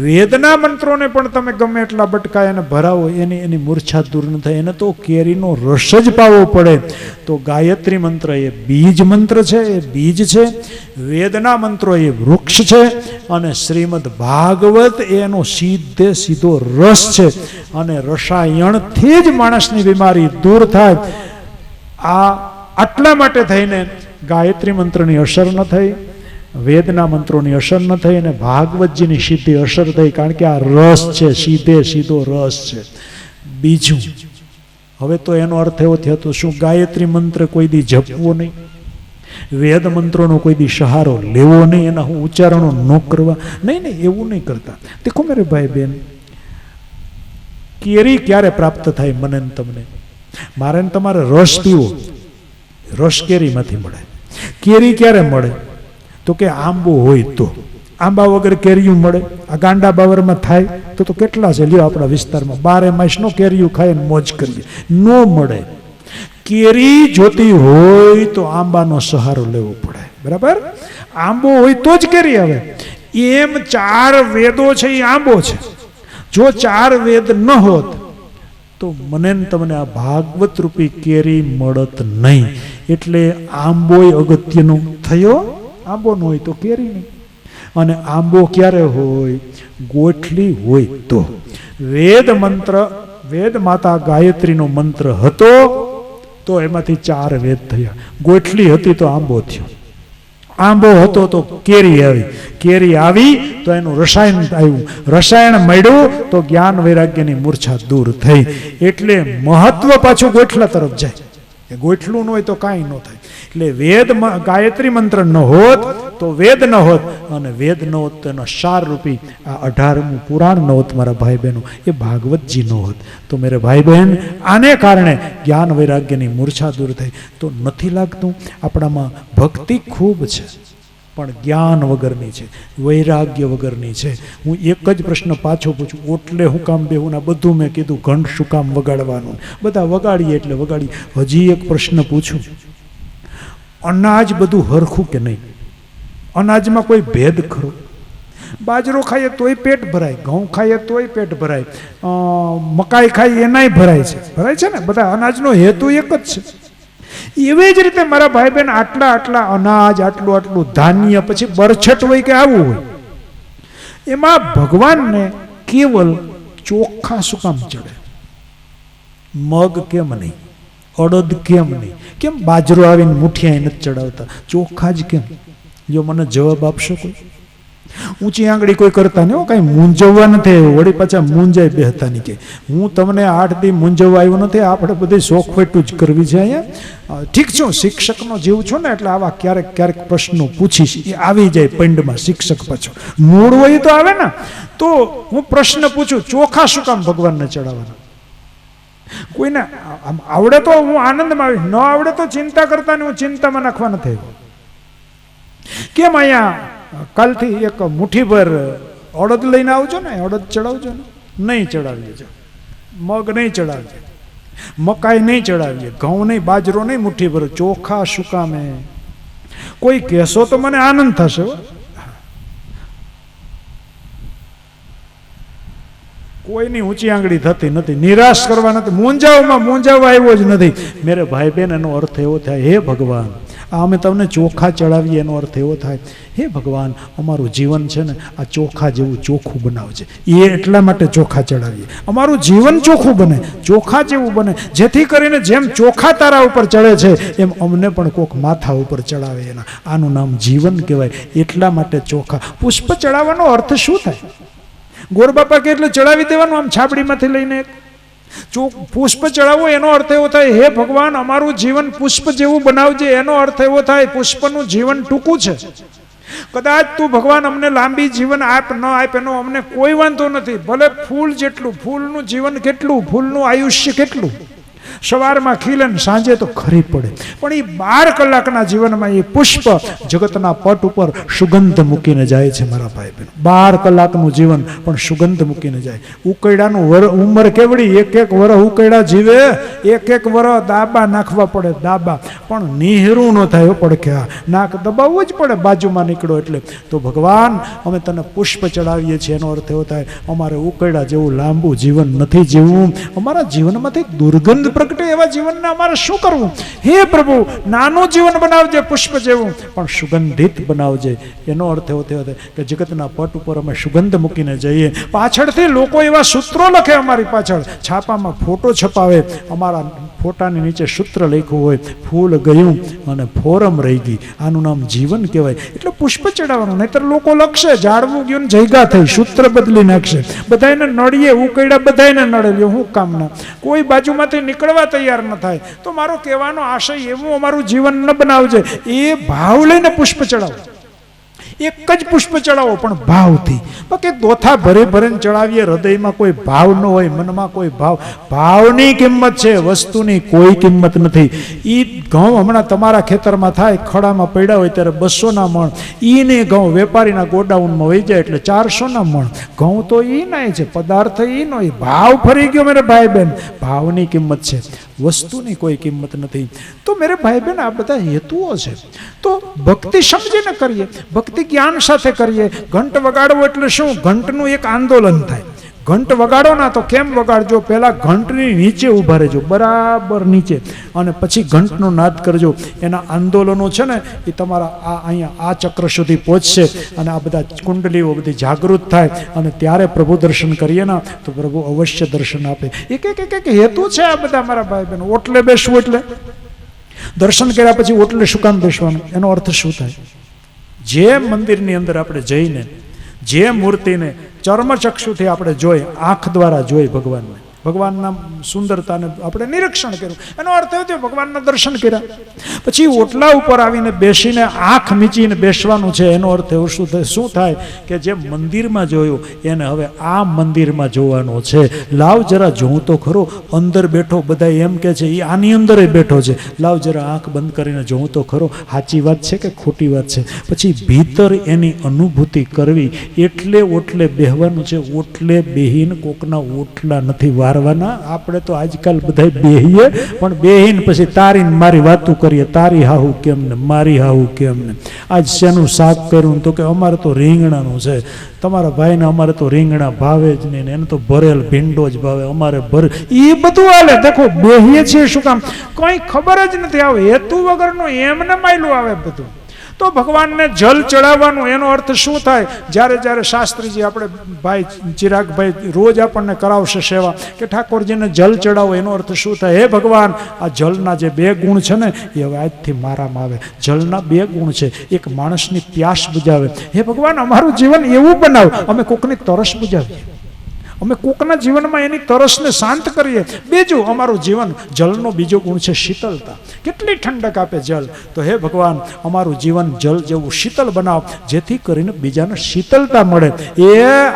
વેદના મંત્રોને પણ તમે ગમે એટલા બટકા એને ભરાવો, એની મૂર્છા દૂર ન થાય. એને તો કેરીનો રસ જ પાવો પડે. તો ગાયત્રી મંત્ર એ બીજ મંત્ર છે, એ બીજ છે. વેદના મંત્રો એ વૃક્ષ છે, અને શ્રીમદ ભાગવત એનો સીધો રસ છે. અને રસાયણથી જ માણસની બીમારી દૂર થાય. આટલા માટે થઈને ગાયત્રી મંત્રની અસર ન થઈ, વેદના મંત્રોની અસર ન થઈ, અને ભાગવતજીની સીધી અસર થઈ. કારણ કે આ રસ છે, સીધો રસ છે. બીજું, હવે તો એનો અર્થ એવો થયો તો શું ગાયત્રી મંત્ર કોઈ દી જપવો નહીં? વેદ મંત્રોનો કોઈ દી સહારો લેવો નહીં, એના હું ઉચ્ચારણો ન કરવા, નહીં, એવું નહીં કરતા. દેખો મેરે ભાઈ બહેન, કેરી ક્યારે પ્રાપ્ત થાય મને ને તમને? મારે ને તમારે રસ પીવો, રસ કેરીમાંથી મળે. કેરી ક્યારે મળે? તો કે આંબો હોય તો. આંબા વગર કેરીયું મળે? આ ગાંડા બાવરમાં થાય તો કેટલા છે લ્યો આપણા વિસ્તારમાં, 12 માસ નો કેરીયું ખાય ને મોજ કરીએ, નો મળે. કેરી જોતી હોય તો આંબાનો સહારો લેવો પડે, બરાબર? આંબો હોય તો જ કેરી આવે. એમ 4 વેદો છે એ આંબો છે. જો 4 વેદ ન હોત તો મને તમને આ ભાગવત રૂપી કેરી મળત નહીં. એટલે આંબોય અગત્યનો થયો. આંબો ન હોય તો કેરી નહીં. અને આંબો ક્યારે હોય? ગોઠલી હોય તો. વેદ મંત્ર, વેદ માતા ગાયત્રીનો મંત્ર હતો તો એમાંથી 4 વેદ થયા. ગોઠલી હતી તો આંબો થયો. આંબો હતો તો કેરી આવી. કેરી આવી તો એનું રસાયણ આવ્યું. રસાયણ મળ્યું તો જ્ઞાન વૈરાગ્યની મૂર્છા દૂર થઈ. એટલે મહત્વ પાછું ગોઠલા તરફ જાય. ગોઠલું ન હોય તો કાંઈ ન થાય. એટલે વેદ ગાયત્રી મંત્ર ન હોત તો વેદ ન હોત, અને વેદ ન હોત તો એનો સાર રૂપી આ 18મું પુરાણ ન હોત મારા ભાઈ બહેનો, એ ભાગવતજી ન હોત. તો મેરે ભાઈ બહેન, આને કારણે જ્ઞાન વૈરાગ્યની મૂર્છા દૂર થઈ. તો નથી લાગતું આપણામાં ભક્તિ ખૂબ છે પણ જ્ઞાન વગરની છે, વૈરાગ્ય વગરની છે. હું એક જ પ્રશ્ન પાછો પૂછું, ઓટલે હું કામ બેહું? ના બધું મેં કીધું, ઘંટ શું કામ વગાડવાનું? બધા વગાડીએ એટલે વગાડીએ. હજી એક પ્રશ્ન પૂછું, અનાજ બધું હરખું કે નહીં? અનાજમાં કોઈ ભેદ ખરો? બાજરો ખાઈએ તોય પેટ ભરાય, ઘઉં ખાઈએ તોય પેટ ભરાય, મકાઈ ખાઈએ એનાય ભરાય છે ને. બધા અનાજનો હેતુ એક જ છે. એવી જ રીતે મારા ભાઈ બહેન, આટલા અનાજ, આટલું ધાન્ય, પછી બરછટ હોય કે આવું હોય, એમાં ભગવાનને કેવલ ચોખા શું કામ ચડે? મગ કેમ નહીં? અડદ કેમ નહીં? કેમ બાજરો આવીને મુઠિયા નથી ચડાવતા? ચોખા જ કેમ? જો મને જવાબ આપશો કોઈ? ઊંચી આંગળી કોઈ કરતા નહીં, કાંઈ મૂંઝવવા નથી આવ્યું. વળી પાછા મૂંઝાઈ બેહતા નહીં કે હું તમને 8 દી મૂંઝવવા આવ્યો નથી. આપણે બધી શોખવેટું જ કરવી છે અહીંયા. ઠીક છે, હું શિક્ષકનો જીવ છું ને, એટલે આવા ક્યારેક પ્રશ્નો પૂછીશ, એ આવી જાય પંડમાં. શિક્ષક પાછો મૂળ હોય તો આવે ને. તો હું પ્રશ્ન પૂછું, ચોખા શું કામ ભગવાનને ચડાવવાના? કોઈને આવડે તો હું આનંદમાં આવીશ, ન આવડે તો ચિંતા કરતા નહીં, હું ચિંતામાં નાખવા નથી આવ્યો. કેમ અહીંયા કાલથી એક મુઠ્ઠીભર અડદ લઈને આવજો ને, અડદ ચડાવજો ને. નહીં ચડાવીએ છો. મગ નહીં ચડાવીએ, મકાઈ નહીં ચડાવીએ, ઘઉં નહીં, બાજરો નહીં, મુઠ્ઠીભર ચોખા શું કામે? કોઈ કહેશો તો મને આનંદ થશે. કોઈની ઊંચી આંગળી થતી નથી. નિરાશ કરવા નથી, મૂંઝાવવા આવ્યો જ નથી. મેરે ભાઈ બહેન, એનો અર્થ એવો થાય, હે ભગવાન, આ અમે તમને ચોખા ચડાવીએ, એનો અર્થ એવો થાય, હે ભગવાન, અમારું જીવન છે ને આ ચોખા જેવું ચોખ્ખું બનાવજે. એ એટલા માટે ચોખા ચડાવીએ, અમારું જીવન ચોખ્ખું બને, ચોખા જેવું બને, જેથી કરીને જેમ ચોખા તારા ઉપર ચડે છે એમ અમને પણ કોક માથા ઉપર ચડાવે. એના આનું નામ જીવન કહેવાય. એટલા માટે ચોખા. પુષ્પ ચડાવવાનો અર્થ શું થાય? ગોરબાપા કે એટલે ચડાવી દેવાનું, આમ છાબડીમાંથી લઈને પુષ્પ ચડાવવો, એનો અર્થ એવો થાય, હે ભગવાન, અમારું જીવન પુષ્પ જેવું બનાવજે. એનો અર્થ એવો થાય, પુષ્પનું જીવન ટૂંકું છે. કદાચ તું ભગવાન અમને લાંબી જીવન આપ ન આપ એનો અમને કોઈ વાંધો નથી. ભલે ફૂલ જેટલું, ફૂલનું જીવન કેટલું, ફૂલનું આયુષ્ય કેટલું, સવારમાં ખીલે ને સાંજે તો ખરી પડે. પણ એ 12 કલાકના જીવનમાં એ પુષ્પ જગતના પટ ઉપર સુગંધ મૂકીને જાય છે મારા ભાઈ બહેનો. 12 કલાકનું જીવન પણ સુગંધ મૂકીને જાય. ઉકૈડાનું ઉંમર કેવડી, એક વરસ ઉકૈડા જીવે, એક વરસ દાબા નાખવા પડે, દાબા. પણ નિહરું ન થાય પડખે, નાક દબાવવું જ પડે બાજુમાં નીકળો એટલે. તો ભગવાન, અમે તને પુષ્પ ચડાવીએ છીએ, એનો અર્થ એવો થાય, અમારે ઉકૈડા જેવું લાંબુ જીવન નથી જીવવું. અમારા જીવનમાંથી દુર્ગંધ પ્રગટે એવા જીવનને અમારે શું કરવું? હે પ્રભુ, નાનું જીવન બનાવજે પુષ્પ જેવું, પણ સુગંધિત બનાવજે. એનો અર્થ એવો થયો કે જગતના પટ ઉપર અમે સુગંધ મૂકીને જઈએ. પાછળથી લોકો એવા સૂત્રો લખે અમારી પાછળ, છાપામાં ફોટો છપાવે, અમારા ફોટાની નીચે સૂત્ર લખ્યું હોય, ફૂલ ગયું અને ફોરમ રહી ગઈ. આનું નામ જીવન કહેવાય. એટલે પુષ્પ ચડાવવાનું, નહીતર લોકો લખશે ઝાડવું ગયું જગ્યા થઈ, સૂત્ર બદલી નાખશે. બધાને નડીએ ઉકૈડા, બધાને નડે, હું કામના. કોઈ બાજુમાંથી નીકળે મળવા તૈયાર ન થાય. તો મારો કહેવાનો આશય એવું અમારું જીવન ન બનાવજે. એ ભાવ લઈને પુષ્પ ચડાવો, એક જ પુષ્પ ચડાવો પણ ભાવથી. બાકી દોથા ભરે ભરેને ચડાવીએ, હૃદયમાં કોઈ ભાવ ન હોય, મનમાં કોઈ ભાવ. ભાવની કિંમત છે, વસ્તુની કોઈ કિંમત નથી. એ ઘઉં હમણાં તમારા ખેતરમાં થાય, ખડામાં પડ્યા હોય ત્યારે 200ના મણ, ઈને ઘઉં વેપારીના ગોડાઉનમાં વહી જાય એટલે 400ના મણ. ઘઉં તો ઈ નાય છે, પદાર્થ ઈ નો. ભાવ ફરી ગયો મેરે ભાઈ બહેન, ભાવની કિંમત છે, વસ્તુની કોઈ કિંમત નથી. તો મેરે ભાઈ બહેન, આ બધા હેતુઓ છે. તો ભક્તિ સમજીને કરીએ, ભક્તિ જ્ઞાન સાથે કરીએ. ઘંટ વગાડવો એટલે શું? ઘંટનું એક આંદોલન થાય. ઘંટ વગાડો ના તો કેમ વગાડજો? પહેલા ઘંટની નીચે ઊભા રહેજો, બરાબર નીચે, અને પછી ઘંટનો નાદ કરજો. એના આંદોલનો છે ને એ તમારા આ અહીંયા આ ચક્ર સુધી પહોંચશે અને આ બધા કુંડલીઓ બધી જાગૃત થાય અને ત્યારે પ્રભુ દર્શન કરીએ ને તો પ્રભુ અવશ્ય દર્શન આપે. એક હેતુ છે આ બધા મારા ભાઈ બહેનો. ઓટલે બેસવું એટલે દર્શન કર્યા પછી ઓટલે શું કામ બેસવાનું? એનો અર્થ શું થાય? જે મંદિરની અંદર આપણે જઈને જે મૂર્તિને ચર્મચક્ષુથી આપણે જોઈ, આંખ દ્વારા જોઈ ભગવાનને, ભગવાનના સુંદરતાને આપણે નિરીક્ષણ કર્યું, એનો અર્થ એવો થયો ભગવાનના દર્શન કર્યા. પછી ઓટલા ઉપર આવીને બેસીને આંખ મીચીને બેસવાનું છે. એનો અર્થ એવો શું થાય કે જે મંદિરમાં જોયું એને હવે આ મંદિરમાં જોવાનો છે. લાવ જરા જોઉં તો ખરો, અંદર બેઠો, બધા એમ કે છે એ આની અંદર બેઠો છે, લાવ જરા આંખ બંધ કરીને જોઉં તો ખરો, સાચી વાત છે કે ખોટી વાત છે. પછી ભીતર એની અનુભૂતિ કરવી, એટલે ઓટલે બેહવાનું છે. ઓટલે બેહીને કોકના ઓટલા નથી વારવાના. આપણે તો આજકાલ બધા બેહીએ, પણ બેહીને પછી તારી મારી વાતું કરીએ, તારી હાહુ કેમ ને, મારી હાહુ કેમ ને. આજ શેનું શાક કર્યું? તો કે અમારે તો રીંગણાનું છે. તમારા ભાઈને અમારે તો રીંગણા ભાવે જ નહીં, એને તો ભરેલ ભીંડો જ ભાવે, અમારે ભરે. એ બધું હાલે. દેખો, બેહીએ છીએ શું કામ? કંઈ ખબર જ નથી આવે, હેતુ વગરનું એમને માયલું આવે બધું. તો ભગવાનને જલ ચડાવવાનું એનો અર્થ શું થાય? જ્યારે જ્યારે શાસ્ત્રીજી આપણે ભાઈ ચિરાગભાઈ રોજ આપણને કરાવશે સેવા કે ઠાકોરજીને જલ ચડાવો, એનો અર્થ શું થાય? હે ભગવાન, આ જલના જે 2 ગુણ છે ને એ હવે આજથી મારામાં આવે. જલના 2 ગુણ છે. એક માણસની પ્યાસ બુજાવે. હે ભગવાન, અમારું જીવન એવું બનાવ, અમે કોકની તરસ બુજાવીએ, અમે કોકના જીવનમાં એની તરસને શાંત કરીએ. બીજું અમારું જીવન, જલનો બીજો ગુણ છે શીતળતા. કેટલી ઠંડક આપે જલ. તો હે ભગવાન, અમારું જીવન જલ જેવું શીતળ બનાવ, જેથી કરીને બીજાને શીતળતા મળે. એ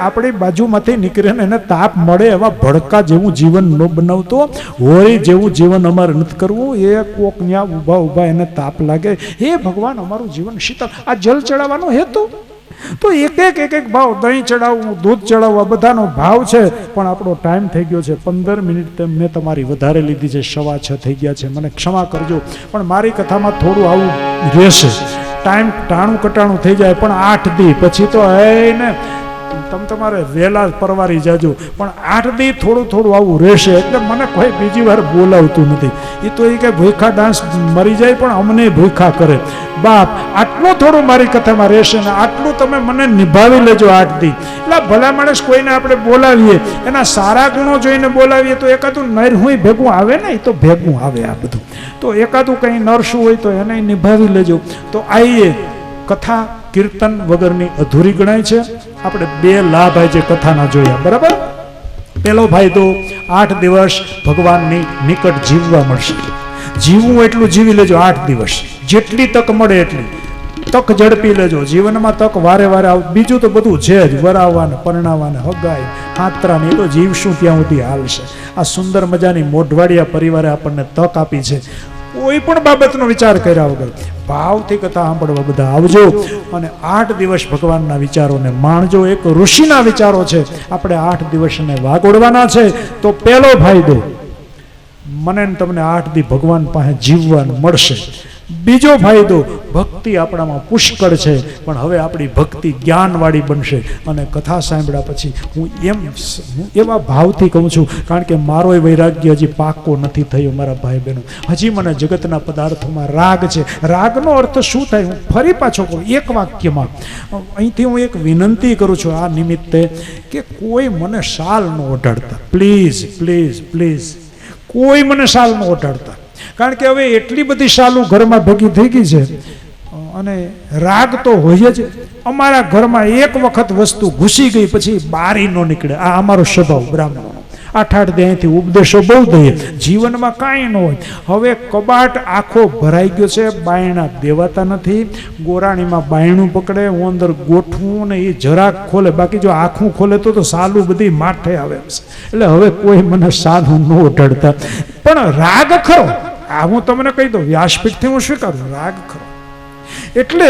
આપણી બાજુમાંથી નીકળીને એને તાપ મળે એવા ભડકા જેવું જીવન ન બનાવતો, હોળી જેવું જીવન અમારે નથી કરવું. એ કોક ત્યાં ઊભા ઊભા એને તાપ લાગે. હે ભગવાન, અમારું જીવન શીતળ. આ જલ ચડાવવાનો હેતુ. તો એક ભાવ, દહીં ચડાવવું, દૂધ ચડાવવું, આ બધાનો ભાવ છે. પણ આપણો ટાઈમ થઈ ગયો છે. 15 મિનિટ મેં તમારી વધારે લીધી છે, 6:15 થઈ ગયા છે. મને ક્ષમા કરજો, પણ મારી કથામાં થોડું આવું રહેશે. ટાઈમ ટાણું કટાણું થઈ જાય, પણ 8 દી પછી તો ને તમારે વહેલા પરવારી જાજો. પણ 8 દી થોડું આવું રહેશે. એટલે મને કોઈ બીજી વાર બોલાવતું નથી. એ તો એ કે ભૂખા ડાન્સ મરી જાય, પણ અમને ભૂખા કરે. બાપ, આટલું થોડું મારી કથામાં રહેશે ને આટલું તમે મને નિભાવી લેજો 8 દી. એટલે ભલા માણસ કોઈને આપણે બોલાવીએ, એના સારા ગુણો જોઈને બોલાવીએ તો એકાદું નરહું ભેગું આવે ને, એ તો ભેગું આવે આ બધું. તો એકાદું કંઈ નરશું હોય તો એને નિભાવી લેજો. તો આઈએ, કથા કીર્તન વગરની અધૂરી ગણાય છે. આપણે 2 લાભ આજે કથાના જોયા, બરાબર. પહેલો ફાયદો, 8 દિવસ ભગવાનની નિકટ જીવવા મળશે. જીવવું એટલું જીવી લેજો 8 દિવસ, જેટલી તક મળે એટલી તક ઝડપી લેજો. જીવનમાં તક વારે વારે આવે. બીજું તો બધું છે જ, વરાવાને, પરણાવાને, હગાઈ, હાતરાને, એ તો જીવશું ત્યાં સુધી હાલશે. આ સુંદર મજાની મોઢવાડિયા પરિવારે આપણને તક આપી છે. કોઈ પણ બાબતનો વિચાર કર્યા વગર ભાવથી કથા સાંભળવા બધા આવજો અને 8 દિવસ ભગવાનના વિચારોને માણજો. એક ઋષિના વિચારો છે, આપણે 8 દિવસને વાગોડવાના છે. તો પહેલો ફાયદો, મને તમને 8 દી ભગવાન પાસે જીવવાનું મળશે. બીજો ફાયદો, ભક્તિ આપણામાં પુષ્કળ છે, પણ હવે આપણી ભક્તિ જ્ઞાનવાળી બનશે. અને કથા સાંભળ્યા પછી હું એવા ભાવથી કહું છું, કારણ કે મારો વૈરાગ્ય હજી પાકો નથી થયો મારા ભાઈ બહેનો. હજી મને જગતના પદાર્થોમાં રાગ છે. રાગનો અર્થ શું થાય હું ફરી પાછો કહું એક વાક્યમાં. અહીંથી હું એક વિનંતી કરું છું આ નિમિત્તે કે કોઈ મને શાલ ન ઓઢાડતા, પ્લીઝ પ્લીઝ પ્લીઝ, કોઈ મને શાલ ન ઓઢાડતા. કારણ કે હવે એટલી બધી શાલું ઘરમાં ભેગી થઈ ગઈ છે અને રાગ તો હોય જ. અમારા ઘરમાં એક વખત વસ્તુ ઘૂસી ગઈ પછી બારી ન નીકળે. આ અમારો સ્વભાવ બ્રાહ્મણનો. 8 ત્યાંથી ઉપદેશો બહુ દઈએ, જીવનમાં કાંઈ ન હોય. હવે કબાટ આખો ભરાઈ ગયો છે, બાયણા દેવાતા નથી. ગોરાણીમાં બાયણું પકડે, હું અંદર ગોઠવું ને એ જરાક ખોલે, બાકી જો આખું ખોલે તો સાલું બધી માઠે આવે છે. એટલે હવે કોઈ મને સાલું ન ઓઢાડતા. પણ રાગ ખરો, આ હું તમને કહી દઉં, વ્યાસપીઠથી હું સ્વીકારું, રાગ ખરો. એટલે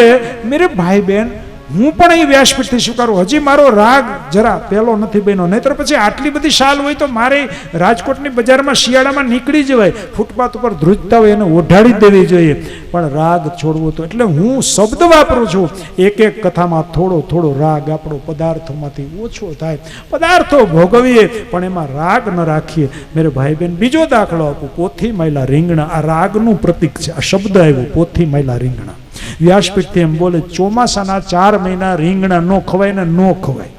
મેરે ભાઈ બહેન, હું પણ એ વ્યાસપીઠથી સ્વીકારું. હજી મારો રાગ જરા પેલો નથી બન્યો, નહીતર પછી આટલી બધી શાલ હોય તો મારે રાજકોટની બજારમાં શિયાળામાં નીકળી જવાય, ફૂટપાથ ઉપર ધ્રુજતા હોય એને ઓઢાડી દેવી જોઈએ. પણ રાગ છોડવો તો, એટલે હું શબ્દ વાપરું છું, એક એક કથામાં થોડો થોડો રાગ આપણો પદાર્થોમાંથી ઓછો થાય. પદાર્થો ભોગવીએ પણ એમાં રાગ ન રાખીએ. મેરે ભાઈ બહેન, બીજો દાખલો આપું, પોથી માયલા રીંગણા. આ રાગનું પ્રતીક છે, આ શબ્દ આવ્યો, પોથી માયલા રીંગણા. વ્યાસપીઠથી એમ બોલે, ચોમાસાના 4 મહિના રીંગણા ન ખવાય ને ન ખવાય.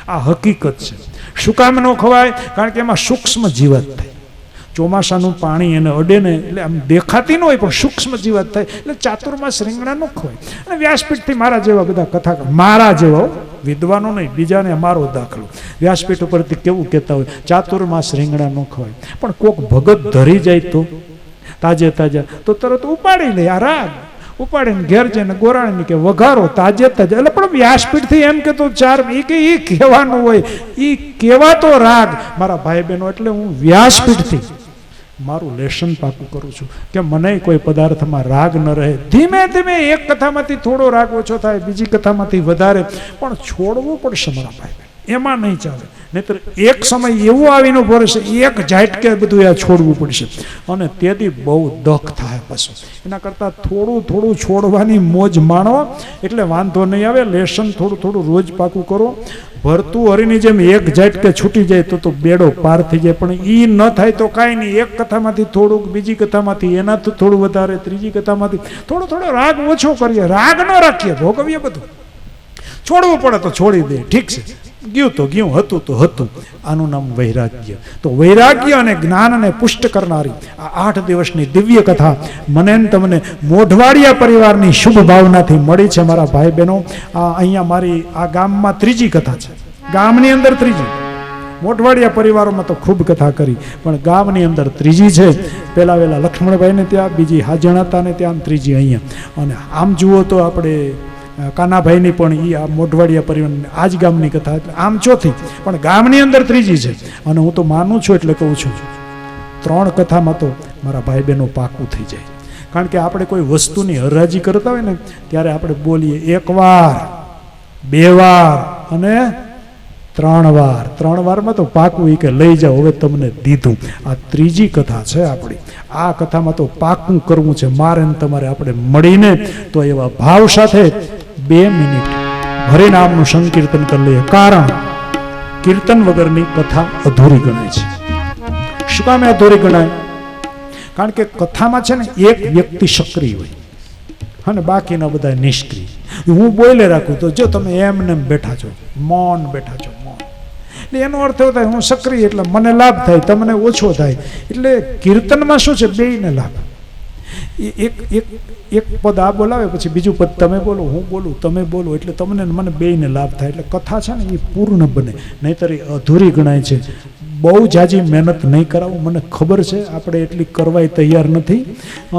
આ હકીકત છે. શું કામ ન ખવાય? કારણ કે એમાં સૂક્ષ્મ જીવાત થાય. ચોમાસાનું પાણી એને અડે ને એટલે આમ દેખાતી ન હોય પણ સૂક્ષ્મ જીવાત થાય, એટલે ચાતુર્માસ રીંગણા ન ખવાય. અને વ્યાસપીઠથી મારા જેવા બધા કથા, મારા જેવા વિદ્વાનો નહીં, બીજાને અમારો દાખલો. વ્યાસપીઠ ઉપરથી કેવું કહેતા હોય, ચાતુર્માસ રીંગણા ન ખવાય. પણ કોક ભગત ધરી જાય તો તાજે તાજા તો તરત ઉપાડી લે. આ રાગ ઉપાડીને ઘેર જઈને ગોરાણી કે વઘારો તાજે તાજા. એટલે પણ વ્યાસપીઠથી એમ કે તો 4 એ કહેવાનું હોય, એ કહેવાતો રાગ મારા ભાઈ બહેનો. એટલે હું વ્યાસપીઠથી મારું લેશન પાકું કરું છું કે મને કોઈ પદાર્થમાં રાગ ન રહે. ધીમે ધીમે એક કથામાંથી થોડો રાગ ઓછો થાય, બીજી કથામાંથી વધારે, પણ છોડવું પડશે મારા ભાઈ બહેન, એમાં નહીં ચાલે. નહીતર એક સમય એવું આવીને ભરશે, એક ઝાટકે બધું આ છોડવું પડશે અને તેથી બહુ દખ થાય પાછું. એના કરતાં થોડું થોડું છોડવાની મોજ માણો એટલે વાંધો નહીં આવે. લેશન થોડું થોડું રોજ પાકું કરો. ભરતું હરીની જેમ એક ઝાટકે છૂટી જાય તો બેડો પાર થઈ જાય. પણ એ ન થાય તો કાંઈ નહીં, એક કથામાંથી થોડુંક, બીજી કથામાંથી એનાથી થોડું વધારે, ત્રીજી કથામાંથી થોડો થોડો રાગ ઓછો કરીએ. રાગ ન રાખીએ, ભોગવીએ બધું. છોડવું પડે તો છોડી દે, ઠીક છે, ગયું તો ગયું, હતું તો હતું. આનું નામ વૈરાગ્ય. તો વૈરાગ્ય અને જ્ઞાનને પુષ્ટ કરનારી આ 8 દિવસની દિવ્ય કથા મને તમને મોઢવાડિયા પરિવારની શુભ ભાવનાથી મળી છે મારા ભાઈ બહેનો. આ અહીંયા મારી આ ગામમાં ત્રીજી કથા છે, ગામની અંદર ત્રીજી. મોઢવાડિયા પરિવારોમાં તો ખૂબ કથા કરી, પણ ગામની અંદર ત્રીજી છે. પહેલા વહેલા લક્ષ્મણભાઈને ત્યાં, બીજી હાજણાતાને ત્યાં, ત્રીજી અહીંયા. અને આમ જુઓ તો આપણે કાનાભાઈની પણ એ આ મોઢવાડિયા પરિવારની આ જ ગામની કથા, એટલે આમ ચોથી, પણ ગામની અંદર ત્રીજી છે. અને હું તો માનું છું એટલે કહું છું, 3 કથામાં તો મારા ભાઈ બહેનો પાકું થઈ જાય. કારણ કે આપણે કોઈ વસ્તુની હરાજી કરતા હોય ને ત્યારે આપણે બોલીએ 1 વાર, 2 વાર અને 3 વાર. 3 વારમાં તો પાકું એ કે લઈ જાઓ, હવે તમને દીધું. આ ત્રીજી કથા છે આપણી. આ કથામાં તો પાકું કરવું છે મારે ને તમારે. આપણે મળીને તો એવા ભાવ સાથે 2 મિનિટ હરિનામનું સંકીર્તન કરી લઈએ. કારણ કીર્તન વગરની કથા અધૂરી ગણાય છે. શું કામ અધૂરી ગણાય? કારણ કે કથામાં છે ને એક વ્યક્તિ સક્રિય હોય અને બાકીના બધા નિષ્ક્રિય. હું બોલે રાખું તો જો તમે એમને બેઠા છો, મૌન બેઠા છો, મૌન, એટલે એનો અર્થ એવો થાય હું સક્રિય એટલે મને લાભ થાય, તમને ઓછો થાય. એટલે કીર્તનમાં શું છે, બેયને લાભ. એક પદ આ બોલાવે પછી બીજું પદ તમે બોલો, હું બોલું, તમે બોલો, એટલે તમને મને બેયને લાભ થાય. એટલે કથા છે ને એ પૂર્ણ બને, નહીતર એ અધૂરી ગણાય છે. બહુ જાજી મહેનત નહીં કરાવું, મને ખબર છે આપણે એટલી કરવાય તૈયાર નથી.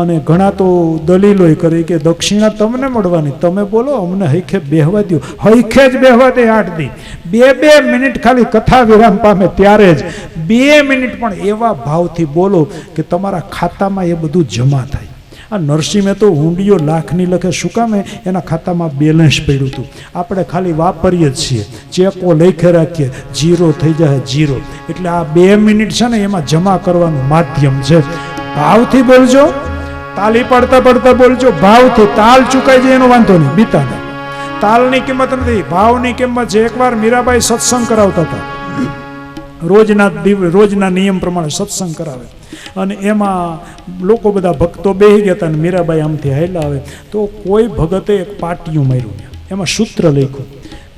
અને ઘણા તો દલીલો કરી કે દક્ષિણા તમને મળવાની, તમે બોલો, અમને હૈખે બેહવા દો. હૈખે જ બેહવા દે 8 દી. 2 મિનિટ ખાલી કથા વિરામ પામે ત્યારે જ 2 મિનિટ પણ એવા ભાવથી બોલો કે તમારા ખાતામાં એ બધું જમા થાય. આ નરસિંહ તો હુંડીઓ લાખની લખે, શું કામે? એના ખાતામાં બેલેન્સ પડ્યું હતું. આપણે ખાલી વાપરીએ જ છીએ, ચેકો લખે રાખીએ, 0 થઈ જાય 0. એટલે આ 2 મિનિટ છે ને એમાં જમા કરવાનું માધ્યમ છે. ભાવથી બોલજો, તાલી પડતા પડતા બોલજો, ભાવથી. તાલ ચૂકાઈ જાય એનો વાંધો નહીં, બીતાને તાલની કિંમત નથી, ભાવની કિંમત છે. એકવાર મીરાબાઈ સત્સંગ કરાવતા હતા, રોજના નિયમ પ્રમાણે સત્સંગ કરાવે અને એમાં લોકો બધા ભક્તો બેસી ગયા હતા અને મીરાબાઈ આમથી હાલ્યા આવે તો કોઈ ભગતે એક પાટિયું માર્યું, એમાં સૂત્ર લખ્યું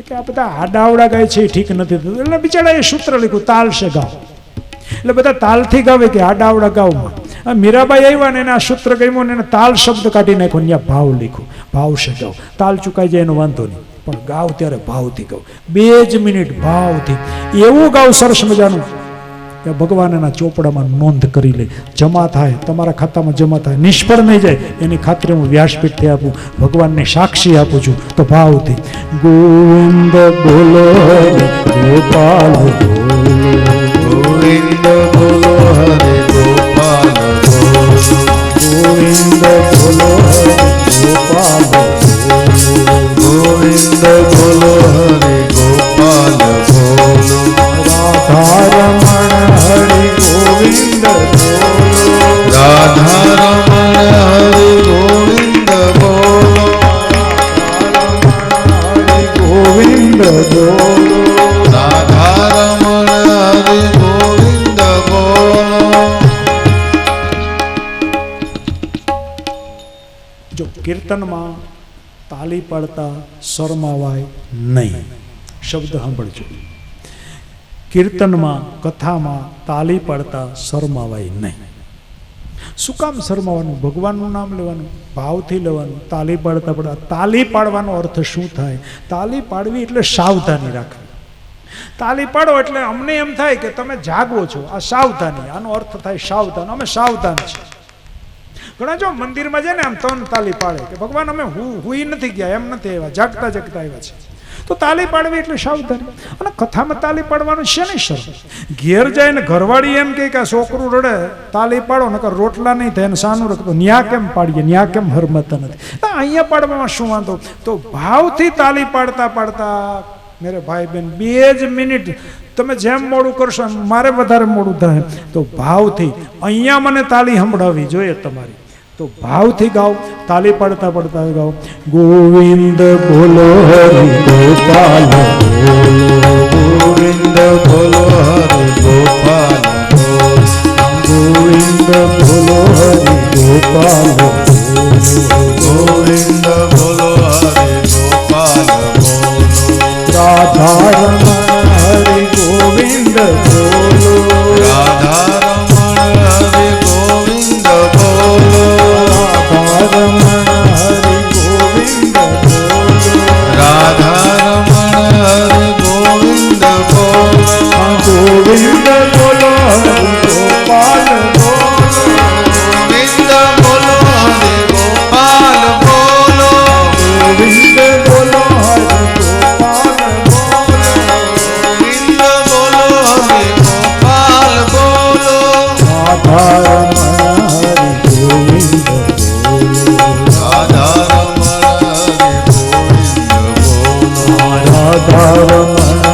કે આ બધા આડાવડા ગાય છે એ ઠીક નથી થતું. એટલે બિચારા એ સૂત્ર લખ્યું તાલ છે ગાવ. એટલે બધા તાલથી ગાવે કે આડાવડા ગાવમાં. મીરાબાઈ આવ્યા ને એના સૂત્ર ગમ્યું ને એને તાલ શબ્દ કાઢી નાખ્યો, ત્યાં ભાવ લખ્યું, ભાવ છે ગાવ. તાલ ચુકાઈ જાય એનો વાંધો નહીં, પણ ગાવ ત્યારે ભાવથી ગાવ. 2 જ મિનિટ ભાવથી એવું ગાવ સરસ મજાનું એ ભગવાન એના ચોપડામાં નોંધ કરી લે, જમા થાય, તમારા ખાતામાં જમા થાય, નિષ્ફળ નહીં જાય એની ખાતરી હું વ્યાસપીઠથી આપું, ભગવાનને સાક્ષી આપું છું. તો ભાવથી ગોવિંદ બોલો હરે ગોપાલ ગોવિંદ બોલો હરે ગોપાલ ગોવિંદ બોલો હરે ગોપાલ ગોવિંદ બોલો હરે ગોપાલ બોલો રાધા રમણ હરિ ગોવિંદ બોલો રાધા રમણ હરે ગોવિંદ બોલો હરિ ગોવિંદ બોલો રાધા રમણ હરે ગોવિંદ બોલો. જો કીર્તનમાં તાલી પાડતા શરમાવાય નહીં. શબ્દ સાંભળજો, કીર્તનમાં કથામાં તાલી પાડતા શરમાવાય નહીં. શું કામ શરમાવાનું? ભગવાનનું નામ લેવાનું, ભાવથી લેવાનું. તાલી પાડતા પડતા, તાલી પાડવાનો અર્થ શું થાય? તાલી પાડવી એટલે સાવધાની રાખવી. તાલી પાડો એટલે અમને એમ થાય કે તમે જાગો છો, આ સાવધાની, આનો અર્થ થાય સાવધાન. અમે સાવધાન છીએ. ઘણા જો મંદિરમાં જાય ને આમ તન તાલી પાડે કે ભગવાન અમે હુઈ નથી ગયા, એમ નથી આવ્યા, જાગતા જાગતા આવ્યા છે. તો તાલી પાડવી એટલે સાવધાની. અને કથામાં તાલી પાડવાનું છે નહીં શરમ. ઘેર જાય ને ઘરવાળી એમ કે આ છોકરું રડે તાલી પાડો, નકર રોટલા નહીં થાય ને સાનું રખતો, ન્યા કેમ પાડીએ, ન્યા કેમ હરમતા નથી, અહીંયા પાડવામાં શું વાંધો? તો ભાવથી તાલી પાડતા પાડતા મેરે ભાઈ બહેન 2 જ મિનિટ તમે જેમ મોડું કરશો મારે વધારે મોડું થાય, તો ભાવથી અહીંયા મને તાલી સંભળાવવી જોઈએ તમારી. તો ભાવથી ગાઓ, તાલી પાડતા પડતા ગાઓ. ગોવિંદ બોલો હરિ ગોપાલ ગોવિંદ બોલો હરે ગોપાલ ગોવિંદ બોલો હરિ ગોપાલ ગોવિંદ બોલો હરે ગોપાલ રાધા રમણ હરિ ગોવિંદ બોલો રાધા રમણ હરે ગોવિંદ બોલો રમણ હરિ ગોવિંદ બોલો રાધા રમણ હરે ગોવિંદ બોલો ગોવિંદ બોલો હરિ ગોપાલ બોલો ગોવિંદ બોલો હરે ગોપાલ બોલો ગોવિંદ બોલો હરિ ગોપાલ બોલો ગોવિંદ બોલો હરે ગોપાલ બોલો રાધા રમણ હરિ ગોવિંદ બોલો રાધા રમણ હરે ગોવિંદ બોલો રાધા રમણ